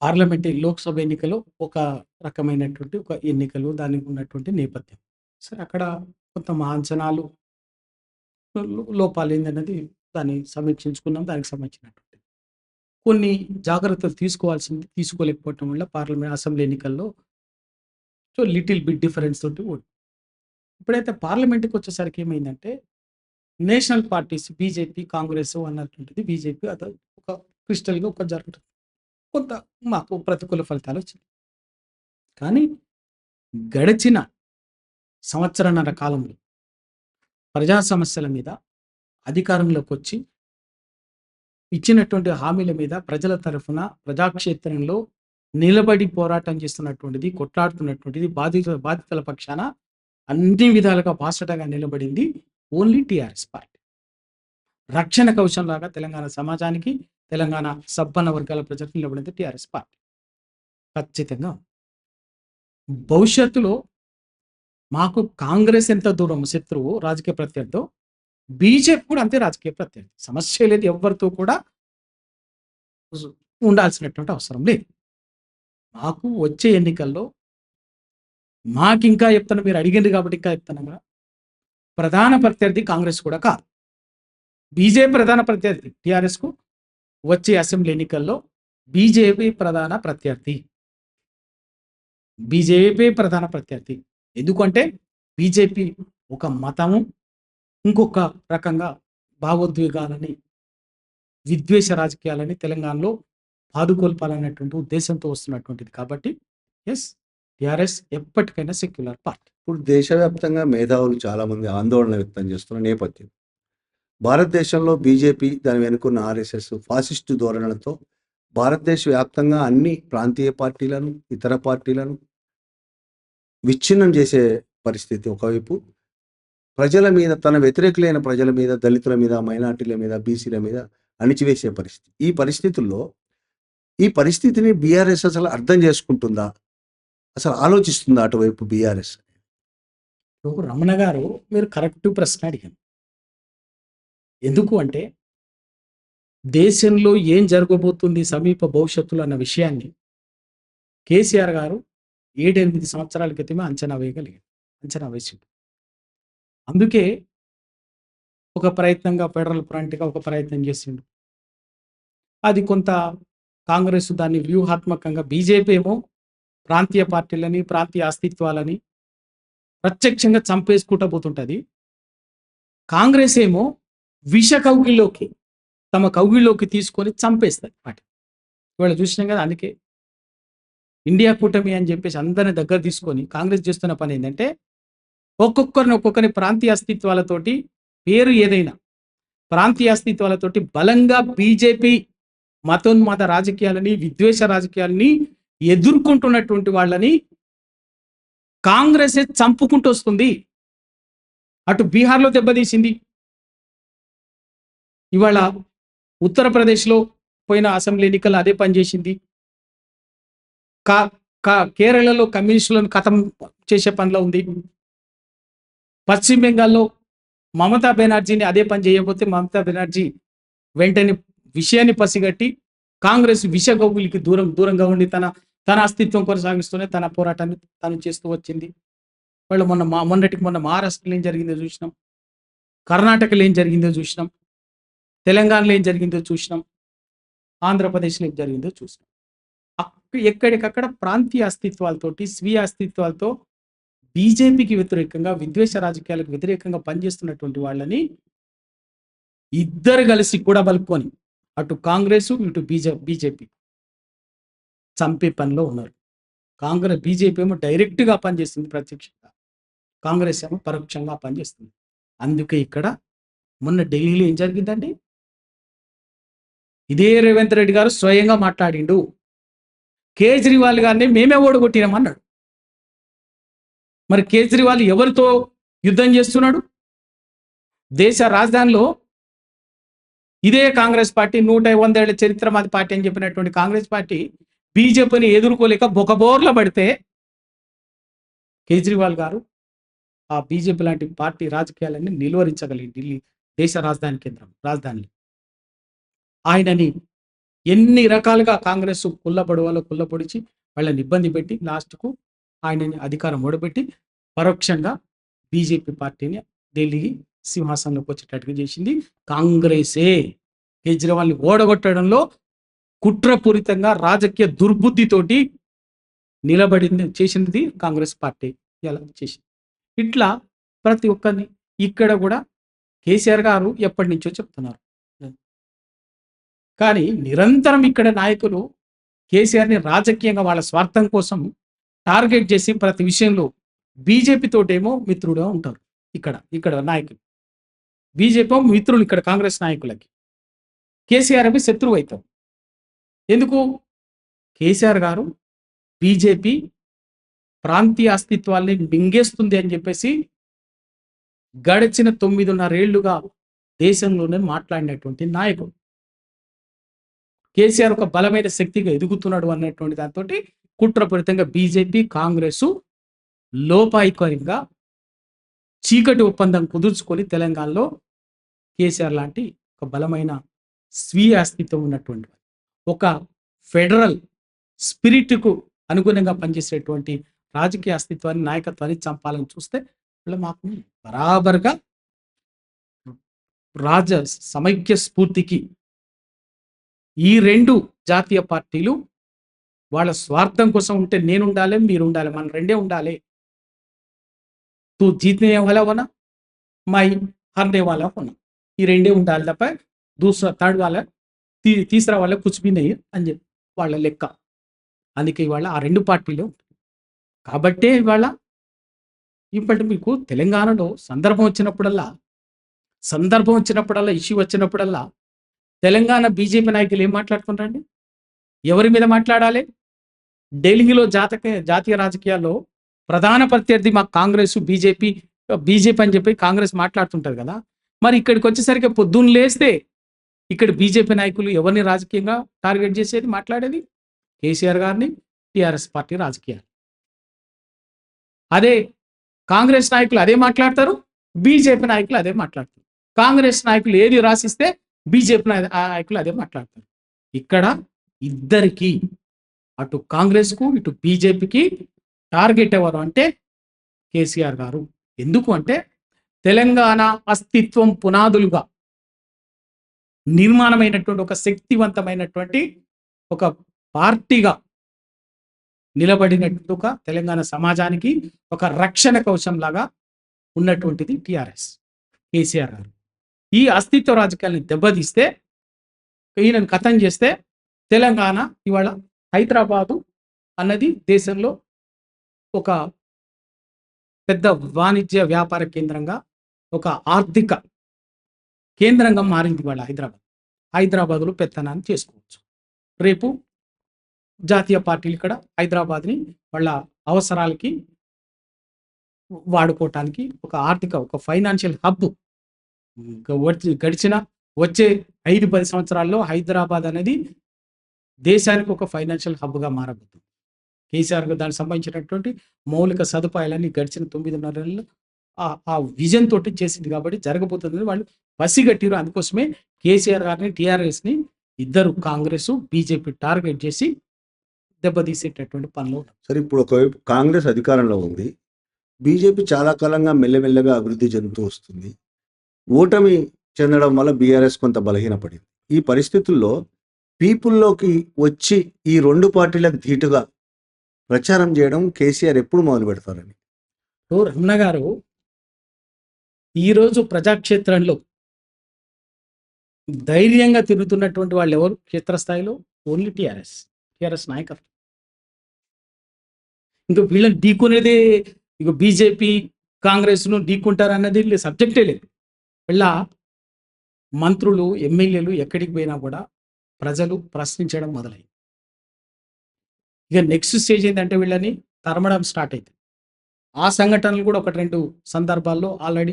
పార్లమెంట్ లోక్సభ ఎన్నికలు ఒక రకమైనటువంటి ఒక ఎన్నికలు, దానికి ఉన్నటువంటి నేపథ్యం. సరే, అక్కడ కొంత మా అంచనాలు లోపాలు ఏందన్నది దాన్ని సమీక్షించుకున్నాం. దానికి సంబంధించినటువంటి కొన్ని జాగ్రత్తలు తీసుకోలేకపోవటం వల్ల పార్లమెంట్ అసెంబ్లీ ఎన్నికల్లో లిటిల్ బిట్ డిఫరెన్స్ తోటి ఓడి. ఇప్పుడైతే పార్లమెంట్కి వచ్చేసరికి ఏమైందంటే నేషనల్ పార్టీస్ బీజేపీ, కాంగ్రెస్ అన్నటువంటిది బీజేపీ అది ఒక క్రిస్టల్గా ఒక జరుగుతుంది. కొంత మాకు ప్రతికూల ఫలితాలు వచ్చింది. కానీ గడిచిన సంవత్సరన్నర కాలంలో ప్రజా సమస్యల మీద అధికారంలోకి వచ్చి ఇచ్చినటువంటి హామీల మీద ప్రజల తరఫున ప్రజాక్షేత్రంలో నిలబడి పోరాటం చేస్తున్నటువంటిది, కొట్లాడుతున్నటువంటిది, బాధితుల పక్షాన అన్ని విధాలుగా బాసటగా నిలబడింది ఓన్లీ టీఆర్ఎస్ పార్టీ. రక్షణ కవచంలాగా తెలంగాణ సమాజానికి, తెలంగాణ సబ్బన్న వర్గాల ప్రజలకు నిలబడింది టీఆర్ఎస్ పార్టీ. ఖచ్చితంగా భవిష్యత్తులో మాకు కాంగ్రెస్ ఎంత దూరం శత్రువు రాజకీయ ప్రత్యర్థో, బీజేపీ కూడా అంతే రాజకీయ ప్రత్యర్థి. సమస్య లేదు, ఎవరితో కూడా ఉండాల్సినటువంటి అవసరం లేదు. మాకు వచ్చే ఎన్నికల్లో మాకింకా చెప్తాను, మీరు అడిగింది కాబట్టి ఇంకా చెప్తాను, ప్రధాన ప్రత్యర్థి కాంగ్రెస్ కూడా కాదు, బీజేపీ ప్రధాన ప్రత్యర్థి. టీఆర్ఎస్కు వచ్చే అసెంబ్లీ ఎన్నికల్లో బీజేపీ ప్రధాన ప్రత్యర్థి. ఎందుకంటే బీజేపీ ఒక మతము, ఇంకొక రకంగా భావోద్వేగాలని, విద్వేష రాజకీయాలని తెలంగాణలో పాదుకొల్పాలన్నటువంటి ఉద్దేశంతో వస్తున్నటువంటిది. కాబట్టి టీఆర్ఎస్ ఎప్పటికైనా సెక్యులర్ పార్టీ. ఇప్పుడు దేశవ్యాప్తంగా మేధావులు చాలామంది ఆందోళన వ్యక్తం చేస్తున్న నేపథ్యం, భారతదేశంలో బీజేపీ, దాని వెనుకున్న ఆర్ఎస్ఎస్ ఫాసిస్టు ధోరణులతో భారతదేశ వ్యాప్తంగా అన్ని ప్రాంతీయ పార్టీలను, ఇతర పార్టీలను విచ్ఛిన్నం చేసే పరిస్థితి. ఒకవైపు ప్రజల మీద, తన వ్యతిరేకులైన ప్రజల మీద, దళితుల మీద, మైనార్టీల మీద, బీసీల మీద అణిచివేసే పరిస్థితి. ఈ పరిస్థితుల్లో ఈ పరిస్థితిని బీఆర్ఎస్ అసలు అర్థం చేసుకుంటుందా, అసలు ఆలోచిస్తుందా అటువైపు బీఆర్ఎస్? రమణ గారు, మీరు కరెక్ట్ ప్రశ్న అడిగారు. ఎందుకు అంటే దేశంలో ఏం జరగబోతుంది సమీప భవిష్యత్తులో అన్న విషయాన్ని కేసీఆర్ గారు 7-8 సంవత్సరాల క్రితమే అంచనా వేసిండు. అందుకే ఒక ప్రయత్నంగా ఫెడరల్ ఫ్రంట్గా ఒక ప్రయత్నం చేసిండు. అది కొంత కాంగ్రెస్ దాన్ని వ్యూహాత్మకంగా, బీజేపీ ఏమో ప్రాంతీయ పార్టీలని, ప్రాంతీయ అస్తిత్వాలని ప్రత్యక్షంగా చంపేసుకుంటూ పోతుంటుంది. కాంగ్రెస్ ఏమో విష కౌగిల్లోకి, తమ కౌగిల్లోకి తీసుకొని చంపేస్తుంది వాటి. ఇవాళ చూసినాం కదా. అందుకే ఇండియా కూటమి అని చెప్పేసి అందరిని దగ్గర తీసుకొని కాంగ్రెస్ చేస్తున్న పని ఏంటంటే ఒక్కొక్కరిని ప్రాంతీయ అస్తిత్వాలతోటి, పేరు ఏదైనా ప్రాంతీయ అస్తిత్వాలతోటి బలంగా బీజేపీ మతోన్మాద రాజకీయాలని, విద్వేష రాజకీయాలని ఎదుర్కొంటున్నటువంటి వాళ్ళని కాంగ్రెస్ చంపుకుంటూ వస్తుంది. అటు బీహార్లో దెబ్బతీసింది, ఇవాళ ఉత్తరప్రదేశ్లో పోయిన అసెంబ్లీ ఎన్నికల్లో అదే పనిచేసింది, కేరళలో కమ్యూనిస్టులను ఖతం చేసే పనిలో ఉంది, పశ్చిమ బెంగాల్లో మమతా బెనర్జీని అదే పని చేయకపోతే మమతా బెనర్జీ వెంటనే విషయాన్ని పసిగట్టి కాంగ్రెస్ విషగౌగులికి దూరంగా ఉండి తన అస్తిత్వం కొనసాగిస్తూనే తన పోరాటాన్ని తను చేస్తూ వచ్చింది. వాళ్ళు మొన్నటికి మొన్న మహారాష్ట్రలో ఏం జరిగిందో చూసినాం, కర్ణాటకలో ఏం జరిగిందో చూసినాం, తెలంగాణలో ఏం జరిగిందో చూసినాం, ఆంధ్రప్రదేశ్లో ఏం జరిగిందో చూసినాం. ఎక్కడికక్కడ ప్రాంతీయ అస్తిత్వాలతోటి, స్వీయ అస్తిత్వాలతో బీజేపీకి వ్యతిరేకంగా, విద్వేష రాజకీయాలకు వ్యతిరేకంగా పనిచేస్తున్నటువంటి వాళ్ళని ఇద్దరు కలిసి కూడా బలుపుకొని, అటు కాంగ్రెస్ ఇటు బీజేపీ చంపే పనిలో ఉన్నారు. బీజేపీ ఏమో డైరెక్ట్గా పనిచేస్తుంది ప్రత్యక్షంగా, కాంగ్రెస్ ఏమో పరోక్షంగా పనిచేస్తుంది. అందుకే ఇక్కడ మొన్న ఢిల్లీలో ఏం జరిగిందండి, ఇదే రేవంత్ రెడ్డి గారు స్వయంగా మాట్లాడిండు. కేజ్రీవాల్ గారిని మేమే ఓడగొట్టినామన్నాడు. మరి కేజ్రీవాల్ ఎవరితో యుద్ధం చేస్తున్నాడు? దేశ రాజధానిలో ఇదే కాంగ్రెస్ పార్టీ 100 ఏళ్ల చరిత్ర మాది పార్టీ అని చెప్పినటువంటి కాంగ్రెస్ పార్టీ బీజేపీని ఎదుర్కోలేక బొకబోర్ల పడితే కేజ్రీవాల్ గారు ఆ బీజేపీ లాంటి పార్టీ రాజకీయాలన్నీ నిలువరించగలిగి ఢిల్లీ దేశ రాజధాని ఆయనని ఎన్ని రకాలుగా కాంగ్రెస్ కుల్లపొడిచి వాళ్ళని ఇబ్బంది పెట్టి లాస్ట్కు ఆయనని అధికారం ఓడబెట్టి పరోక్షంగా బీజేపీ పార్టీని ఢిల్లీ సింహాసనంలోకి వచ్చేటట్టుగా చేసింది కాంగ్రెసే. కేజ్రీవాల్ని ఓడగొట్టడంలో కుట్రపూరితంగా రాజకీయ దుర్బుద్ధితోటి చేసింది కాంగ్రెస్ పార్టీ. ఇలా చేసింది. ఇట్లా ప్రతి ఒక్కరిని ఇక్కడ కూడా కేసీఆర్ గారు ఎప్పటి నుంచో చెప్తున్నారు. కానీ నిరంతరం ఇక్కడ నాయకులు కేసీఆర్ని రాజకీయంగా వాళ్ళ స్వార్థం కోసం టార్గెట్ చేసి ప్రతి విషయంలో బీజేపీ తోటేమో మిత్రుడుగా ఉంటారు. ఇక్కడ నాయకులు బీజేపీ మిత్రులు, ఇక్కడ కాంగ్రెస్ నాయకులకి కేసీఆర్ అవి శత్రువు అవుతారు. ఎందుకు? కేసీఆర్ గారు బీజేపీ ప్రాంతీయ అస్తిత్వాల్ని మింగేస్తుంది అని చెప్పేసి గడిచిన 9.5 ఏళ్లుగా దేశంలోనే మాట్లాడినటువంటి నాయకుడు. కేసీఆర్ ఒక బలమైన శక్తిగా ఎదుగుతున్నాడు అన్నటువంటి దాంతో కుట్రపూరితంగా బీజేపీ కాంగ్రెస్ లోపాయికారిగా చీకటి ఒప్పందం కుదుర్చుకొని తెలంగాణలో కేసీఆర్ లాంటి ఒక బలమైన స్వీయ అస్తిత్వం ఉన్నటువంటి ఒక ఫెడరల్ స్పిరిట్కు అనుగుణంగా పనిచేసేటువంటి రాజకీయ అస్తిత్వాన్ని, నాయకత్వాన్ని చంపాలని చూస్తే మాకు బరాబర్గా సమైక్య స్ఫూర్తికి ఈ 2 జాతీయ పార్టీలు వాళ్ళ స్వార్థం కోసం ఉంటే నేను ఉండాలి, మీరు ఉండాలి, మన రెండే ఉండాలి. తూ జీతనే వాలా హోనా, మై హార్నే వాలా హోనా, ఈ రెండే ఉండాలి తప్ప థర్డ్ వాళ్ళ తీసరా వాళ్ళ కుచ్ భీ నహీ అని చెప్పి వాళ్ళ లెక్క. అందుకే ఇవాళ ఆ 2 పార్టీలు ఉంటుంది. కాబట్టే ఇప్పటి మీకు తెలంగాణలో సందర్భం వచ్చినప్పుడల్లా, ఇష్యూ వచ్చినప్పుడల్లా తెలంగాణ బీజేపీ నాయకులు ఏం మాట్లాడుతుంటారండి? ఎవరి మీద మాట్లాడాలి? ఢిల్లీలో జాతీయ రాజకీయాల్లో ప్రధాన ప్రత్యర్థి మాకు కాంగ్రెస్, బీజేపీ అని చెప్పి కాంగ్రెస్ మాట్లాడుతుంటారు కదా. మరి ఇక్కడికి వచ్చేసరికి పొద్దున్న లేస్తే ఇక్కడ బీజేపీ నాయకులు ఎవరిని రాజకీయంగా టార్గెట్ చేసేది, మాట్లాడేది? కేసీఆర్ గారిని, టీఆర్ఎస్ పార్టీ రాజకీయాలు. అదే కాంగ్రెస్ నాయకులు అదే మాట్లాడతారు, బీజేపీ నాయకులు అదే మాట్లాడతారు. కాంగ్రెస్ నాయకులు ఏది రాసిస్తే బీజేపీ నాయకులు అదే మాట్లాడతారు. ఇక్కడ ఇద్దరికి, అటు కాంగ్రెస్కు ఇటు బీజేపీకి టార్గెట్ ఎవరు అంటే కేసీఆర్ గారు. ఎందుకు అంటే తెలంగాణ అస్తిత్వం పునాదులుగా నిర్మాణమైనటువంటి ఒక శక్తివంతమైనటువంటి ఒక పార్టీగా నిలబడినట్టు ఒక తెలంగాణ సమాజానికి ఒక రక్షణ కవచంలాగా ఉన్నటువంటిది టీఆర్ఎస్, కేసీఆర్ గారు. ఈ అస్తిత్వ రాజకీయాన్ని దెబ్బతీస్తే, ఈయనను ఖతం చేస్తే తెలంగాణ ఇవాళ హైదరాబాదు అన్నది దేశంలో ఒక పెద్ద వాణిజ్య వ్యాపార కేంద్రంగా, ఒక ఆర్థిక కేంద్రంగా మారింది ఇవాళ హైదరాబాద్లో పెత్తనాన్ని చేసుకోవచ్చు. రేపు జాతీయ పార్టీలు ఇక్కడ హైదరాబాద్ని వాళ్ళ అవసరాలకి వాడుకోవటానికి ఒక ఆర్థిక, ఒక ఫైనాన్షియల్ హబ్ వచ్చే 5-10 సంవత్సరాల్లో హైదరాబాద్ అనేది దేశానికి ఒక ఫైనాన్షియల్ హబ్గా మారబోతుంది. కేసీఆర్ దానికి సంబంధించినటువంటి మౌలిక సదుపాయాలన్నీ గడిచిన 9.5 ఏళ్ళలో ఆ విజన్ తోటి చేసింది కాబట్టి జరగబోతుందని వాళ్ళు పసిగట్టిరు. అందుకోసమే కేసీఆర్ గారిని, టీఆర్ఎస్ని ఇద్దరు కాంగ్రెస్, బీజేపీ టార్గెట్ చేసి దెబ్బతీసేటటువంటి పనిలో ఉన్నారు. సరే, ఇప్పుడు ఒకవైపు కాంగ్రెస్ అధికారంలో ఉంది. బీజేపీ చాలా కాలంగా మెల్లమెల్లగా అభివృద్ధి చెందుతూ వస్తుంది. ఓటమి చెందడం వల్ల బీఆర్ఎస్ కొంత బలహీనపడింది. ఈ పరిస్థితుల్లో పీపుల్లోకి వచ్చి ఈ రెండు పార్టీలకు ధీటుగా ప్రచారం చేయడం కేసీఆర్ ఎప్పుడు మొదలు పెడతారని? సో రమణ గారు ఈరోజు ప్రజాక్షేత్రంలో ధైర్యంగా తిరుగుతున్నటువంటి వాళ్ళు ఎవరు క్షేత్రస్థాయిలో? ఓన్లీ టీఆర్ఎస్ నాయకత్వం. ఇంకా వీళ్ళని ఢీకొనేదే, ఇక బీజేపీ కాంగ్రెస్ను ఢీకుంటారు అన్నది సబ్జెక్టే లేదు. వీళ్ళ మంత్రులు, ఎమ్మెల్యేలు ఎక్కడికి పోయినా కూడా ప్రజలు ప్రశ్నించడం మొదలైంది. ఇక నెక్స్ట్ స్టేజ్ ఏంటంటే వీళ్ళని తరమడం స్టార్ట్ అయింది. ఆ సంఘటనలు కూడా 1-2 సందర్భాల్లో ఆల్రెడీ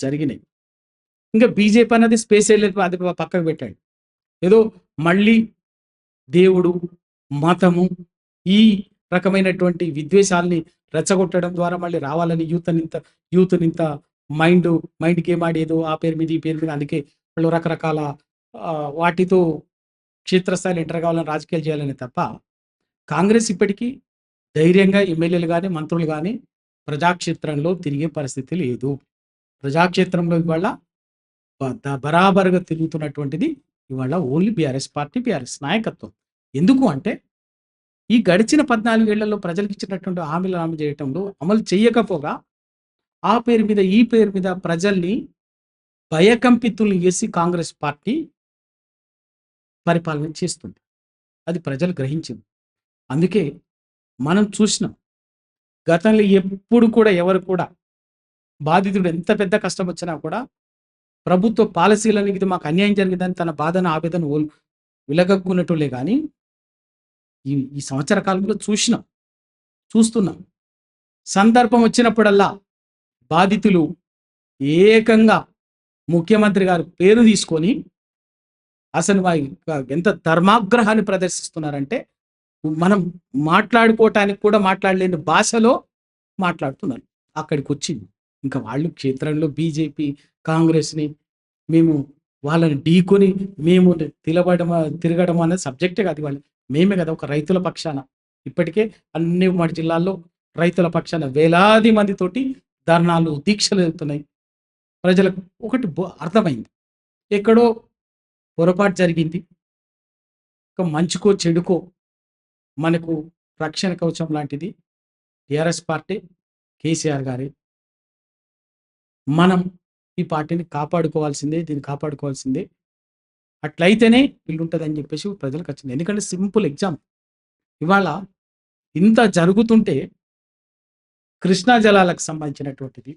జరిగినాయి. ఇంకా బీజేపీ అనేది స్పేస్ లేదు, అది పక్కకు పెట్టాడు. ఏదో మళ్ళీ దేవుడు, మతము, ఈ రకమైనటువంటి విద్వేషాలని రెచ్చగొట్టడం ద్వారా మళ్ళీ రావాలని యూత్ని ఇంత మైండ్ గేమ్ ఆడేదో ఆ పేరు మీద ఈ పేరు మీద, అందుకే వాళ్ళు రకరకాల వాటితో క్షేత్రస్థాయిలో ఎంటర్ కావాలని రాజకీయాలు చేయాలని తప్ప, కాంగ్రెస్ ఇప్పటికీ ధైర్యంగా ఎమ్మెల్యేలు కానీ మంత్రులు కానీ ప్రజాక్షేత్రంలో తిరిగే పరిస్థితి లేదు. ప్రజాక్షేత్రంలో ఇవాళ బరాబరుగా తిరుగుతున్నటువంటిది ఇవాళ ఓన్లీ బీఆర్ఎస్ పార్టీ, బీఆర్ఎస్ నాయకత్వం. ఎందుకు అంటే ఈ గడిచిన 14 ఏళ్లలో ప్రజలకు ఇచ్చినటువంటి హామీలు చేయటంలో అమలు చేయకపోగా ఆ పేరు మీద ఈ పేరు మీద ప్రజల్ని భయకంపితులు చేసి కాంగ్రెస్ పార్టీ పరిపాలన చేస్తుంది. అది ప్రజలు గ్రహించింది. అందుకే మనం చూసినాం, గతంలో ఎప్పుడు కూడా ఎవరు కూడా బాధితుడు ఎంత పెద్ద కష్టం వచ్చినా కూడా ప్రభుత్వ పాలసీలను ఇది మాకు అన్యాయం జరిగిందని తన బాధను ఆవేదన విలగక్కున్నట్టులే కానీ ఈ సంవత్సర కాలంలో చూస్తున్నాం. సందర్భం వచ్చినప్పుడల్లా బాధితులు ఏకంగా ముఖ్యమంత్రి గారు పేరు తీసుకొని అసలు ఎంత ధర్మాగ్రహాన్ని ప్రదర్శిస్తున్నారంటే, మనం మాట్లాడుకోవటానికి కూడా మాట్లాడలేని భాషలో మాట్లాడుతున్నారు. అక్కడికి వచ్చింది ఇంకా వాళ్ళు క్షేత్రంలో బీజేపీ కాంగ్రెస్ని మేము వాళ్ళని ఢీకొని మేము తిరగడం అనే సబ్జెక్టే కాదు. వాళ్ళు మేమే కదా ఒక రైతుల పక్షాన, ఇప్పటికే అన్ని ఉమ్మడి జిల్లాల్లో రైతుల పక్షాన వేలాది మందితోటి ధర్నాలు, దీక్షలు జరుగుతున్నాయి. ప్రజలకు ఒకటి అర్థమైంది, ఎక్కడో పొరపాటు జరిగింది. ఒక మంచికో చెడుకో మనకు రక్షణ కవచం లాంటిది టీఆర్ఎస్ పార్టీ, కేసీఆర్ గారి. మనం ఈ పార్టీని దీన్ని కాపాడుకోవాల్సిందే. అట్లయితేనే వీళ్ళు ఉంటుందని చెప్పేసి ప్రజలకు వచ్చింది. ఎందుకంటే సింపుల్ ఎగ్జాంపుల్, ఇవాళ ఇంత జరుగుతుంటే కృష్ణా జలాలకు సంబంధించినటువంటిది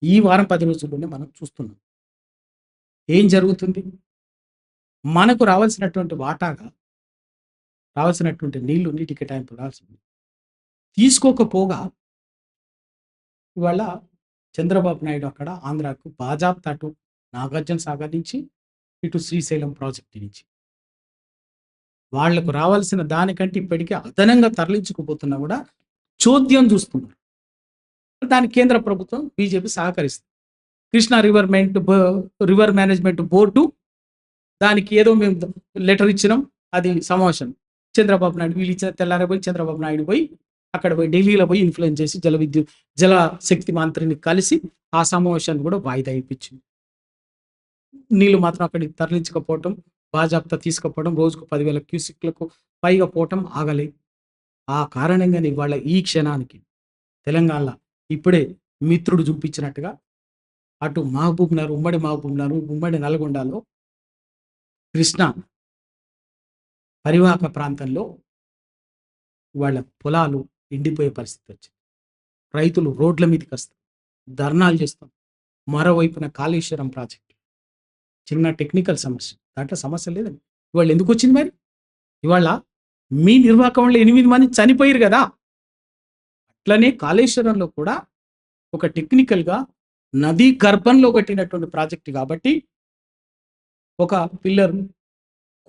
ఈ వారం 10 రోజుల్లోనే మనం చూస్తున్నాం. ఏం జరుగుతుంది? మనకు రావాల్సినటువంటి వాటాగా రావాల్సినటువంటి నీటి కేటాయింపు రావాల్సింది తీసుకోకపోగా ఇవాళ చంద్రబాబు నాయుడు అక్కడ ఆంధ్రాకు బాజాప్తా అటు నాగార్జున సాగర్ నుంచి ఇటు శ్రీశైలం ప్రాజెక్టు నుంచి వాళ్లకు రావాల్సిన దానికంటే ఇప్పటికీ అదనంగా తరలించుకుపోతున్నా కూడా చోద్యం చూస్తున్నారు. దానికి కేంద్ర ప్రభుత్వం, బీజేపీ సహకరిస్తుంది. కృష్ణా రివర్ మేనేజ్మెంట్ బోర్డు దానికి ఏదో మేము లెటర్ ఇచ్చినాం, అది సమావేశం. చంద్రబాబు నాయుడు వీళ్ళు ఇచ్చిన తెల్లారపోయి చంద్రబాబు నాయుడు పోయి అక్కడ పోయి ఢిల్లీలో పోయి ఇన్ఫ్లుయెన్స్ చేసి జల శక్తి మంత్రిని కలిసి ఆ సమావేశాన్ని కూడా వాయిదా ఇప్పించింది. నీళ్లు మాత్రం అక్కడికి తరలించకపోవటం, బాజాప్తా తీసుకపోవడం, రోజుకు 10,000 క్యూసిక్లకు పైగా పోవటం ఆగలేదు. ఆ కారణంగానే ఇవాళ ఈ క్షణానికి తెలంగాణలో ఇప్పుడే మిత్రుడు చూపించినట్టుగా అటు ఉమ్మడి మహబూబ్నగర్, ఉమ్మడి నల్గొండలో కృష్ణా పరివాహక ప్రాంతంలో వాళ్ళ పొలాలు ఎండిపోయే పరిస్థితి వచ్చింది. రైతులు రోడ్ల మీదకి వస్తారు, ధర్నాలు చేస్తాం. మరోవైపున కాళేశ్వరం ప్రాజెక్టు చిన్న టెక్నికల్ సమస్య, దాంట్లో సమస్య లేదండి. ఇవాళ ఎందుకు వచ్చింది మరి? ఇవాళ మీ నిర్వాహకం వల్ల 8 మంది చనిపోయారు కదా. అట్లనే కాళేశ్వరంలో కూడా ఒక టెక్నికల్గా నదీ గర్భంలో కట్టినటువంటి ప్రాజెక్టు కాబట్టి ఒక పిల్లర్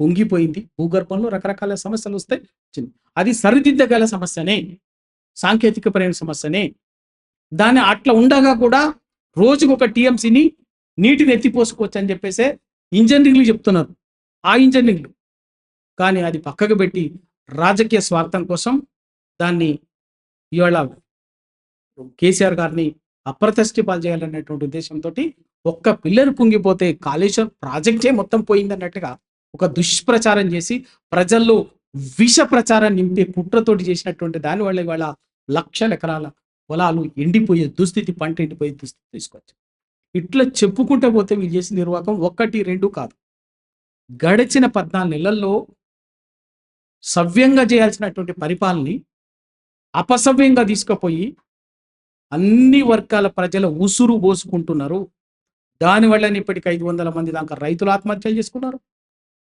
కుంగిపోయింది, భూగర్భంలో రకరకాల సమస్యలు వస్తాయి. అది సరిదిద్దగల సమస్యనే, సాంకేతికపరమైన సమస్యనే. దాన్ని అట్లా ఉండగా కూడా రోజుకు ఒక టీఎంసీని నీటిని ఎత్తిపోసుకోవచ్చు అని చెప్పేసే ఇంజనీర్లు చెప్తున్నారు. ఆ ఇంజనీర్లు కానీ అది పక్కకు పెట్టి రాజకీయ స్వార్థం కోసం దాన్ని ఇవాళ కేసీఆర్ గారిని అప్రతిష్ట పాలు చేయాలనేటువంటి ఉద్దేశంతో ఒక్క పిల్లలు కుంగిపోతే కాళేశ్వరం ప్రాజెక్టే మొత్తం పోయిందన్నట్టుగా ఒక దుష్ప్రచారం చేసి ప్రజల్లో విష ప్రచారం నింపే కుట్రతోటి చేసినటువంటి దానివల్ల ఇవాళ లక్షల ఎకరాల పొలాలు ఎండిపోయే దుస్థితి, పంట ఎండిపోయే దుస్థితి తీసుకొచ్చారు. ఇట్లా చెప్పుకుంటూ పోతే వీళ్ళు చేసిన నిర్వాహకం 1, 2 కాదు. గడిచిన 14 నెలల్లో సవ్యంగా చేయాల్సినటువంటి పరిపాలనని అపసవ్యంగా తీసుకుపోయి అన్ని వర్గాల ప్రజల ఉసురు పోసుకుంటున్నారు. దానివల్ల ఇప్పటికి 500 మంది దాకా రైతులు ఆత్మహత్యలు చేసుకున్నారు.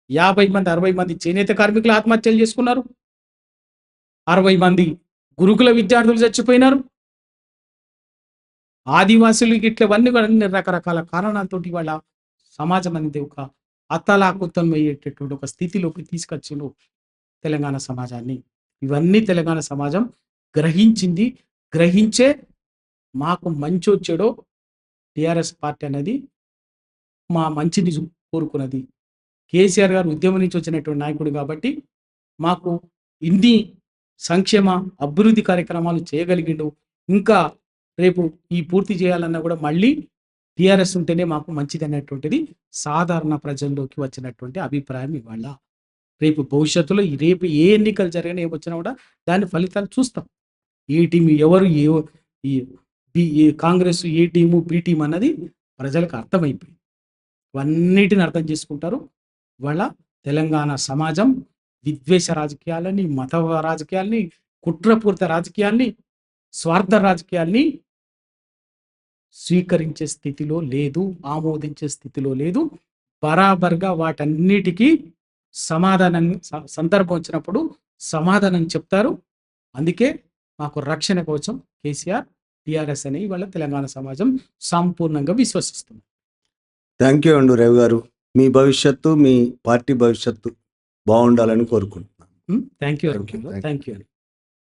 50 మంది 60 మంది చేనేత కార్మికులు ఆత్మహత్యలు చేసుకున్నారు. 60 మంది గురుకుల విద్యార్థులు చచ్చిపోయినారు. ఆదివాసులు ఇట్లవన్నీ కూడా అన్ని రకరకాల కారణాలతోటి వాళ్ళ సమాజం అనేది ఒక అతలాకుతలమయ్యేటటువంటి ఒక స్థితిలోకి తీసుకొచ్చిండు తెలంగాణ సమాజాన్ని. ఇవన్నీ తెలంగాణ సమాజం గ్రహించింది. గ్రహించే మాకు మంచి వచ్చాడో టిఆర్ఎస్ పార్టీ అనేది మా మంచిని కోరుకున్నది. కేసీఆర్ గారు ఉద్యమం నుంచి వచ్చినటువంటి నాయకుడు కాబట్టి మాకు ఇన్ని సంక్షేమ అభివృద్ధి కార్యక్రమాలు చేయగలిగిండు. ఇంకా రేపు ఈ పూర్తి చేయాలన్నా కూడా మళ్ళీ టిఆర్ఎస్ ఉంటేనే మాకు మంచిది అనేటువంటిది సాధారణ ప్రజల్లోకి వచ్చినటువంటి అభిప్రాయం. ఇవాళ రేపు భవిష్యత్తులో రేపు ఏ ఎన్నికలు జరిగినా ఏమొచ్చినా కూడా దాని ఫలితాలు చూస్తాం. ఏ టీం ఎవరు ఈ కాంగ్రెస్ ఏ టీము బి టీం అన్నది ప్రజలకు అర్థమైపోయింది. ఇవన్నిటిని అర్థం చేసుకుంటారు. ఇవాళ తెలంగాణ సమాజం విద్వేష రాజకీయాలని, మత రాజకీయాల్ని, కుట్రపూరిత రాజకీయాల్ని, స్వార్థ రాజకీయాల్ని స్వీకరించే స్థితిలో లేదు, ఆమోదించే స్థితిలో లేదు. బరాబర్గా వాటన్నిటికీ సమాధానం సందర్భం వచ్చినప్పుడు సమాధానం చెప్తారు. అందుకే మాకు రక్షణ కోసం కేసీఆర్, టిఆర్ఎస్ అని ఇవాళ తెలంగాణ సమాజం సంపూర్ణంగా విశ్వసిస్తుంది. థ్యాంక్ యూ అండి రవి గారు. మీ భవిష్యత్తు, మీ పార్టీ భవిష్యత్తు బాగుండాలని కోరుకుంటున్నాను. Thank you. Thank you. Thank you.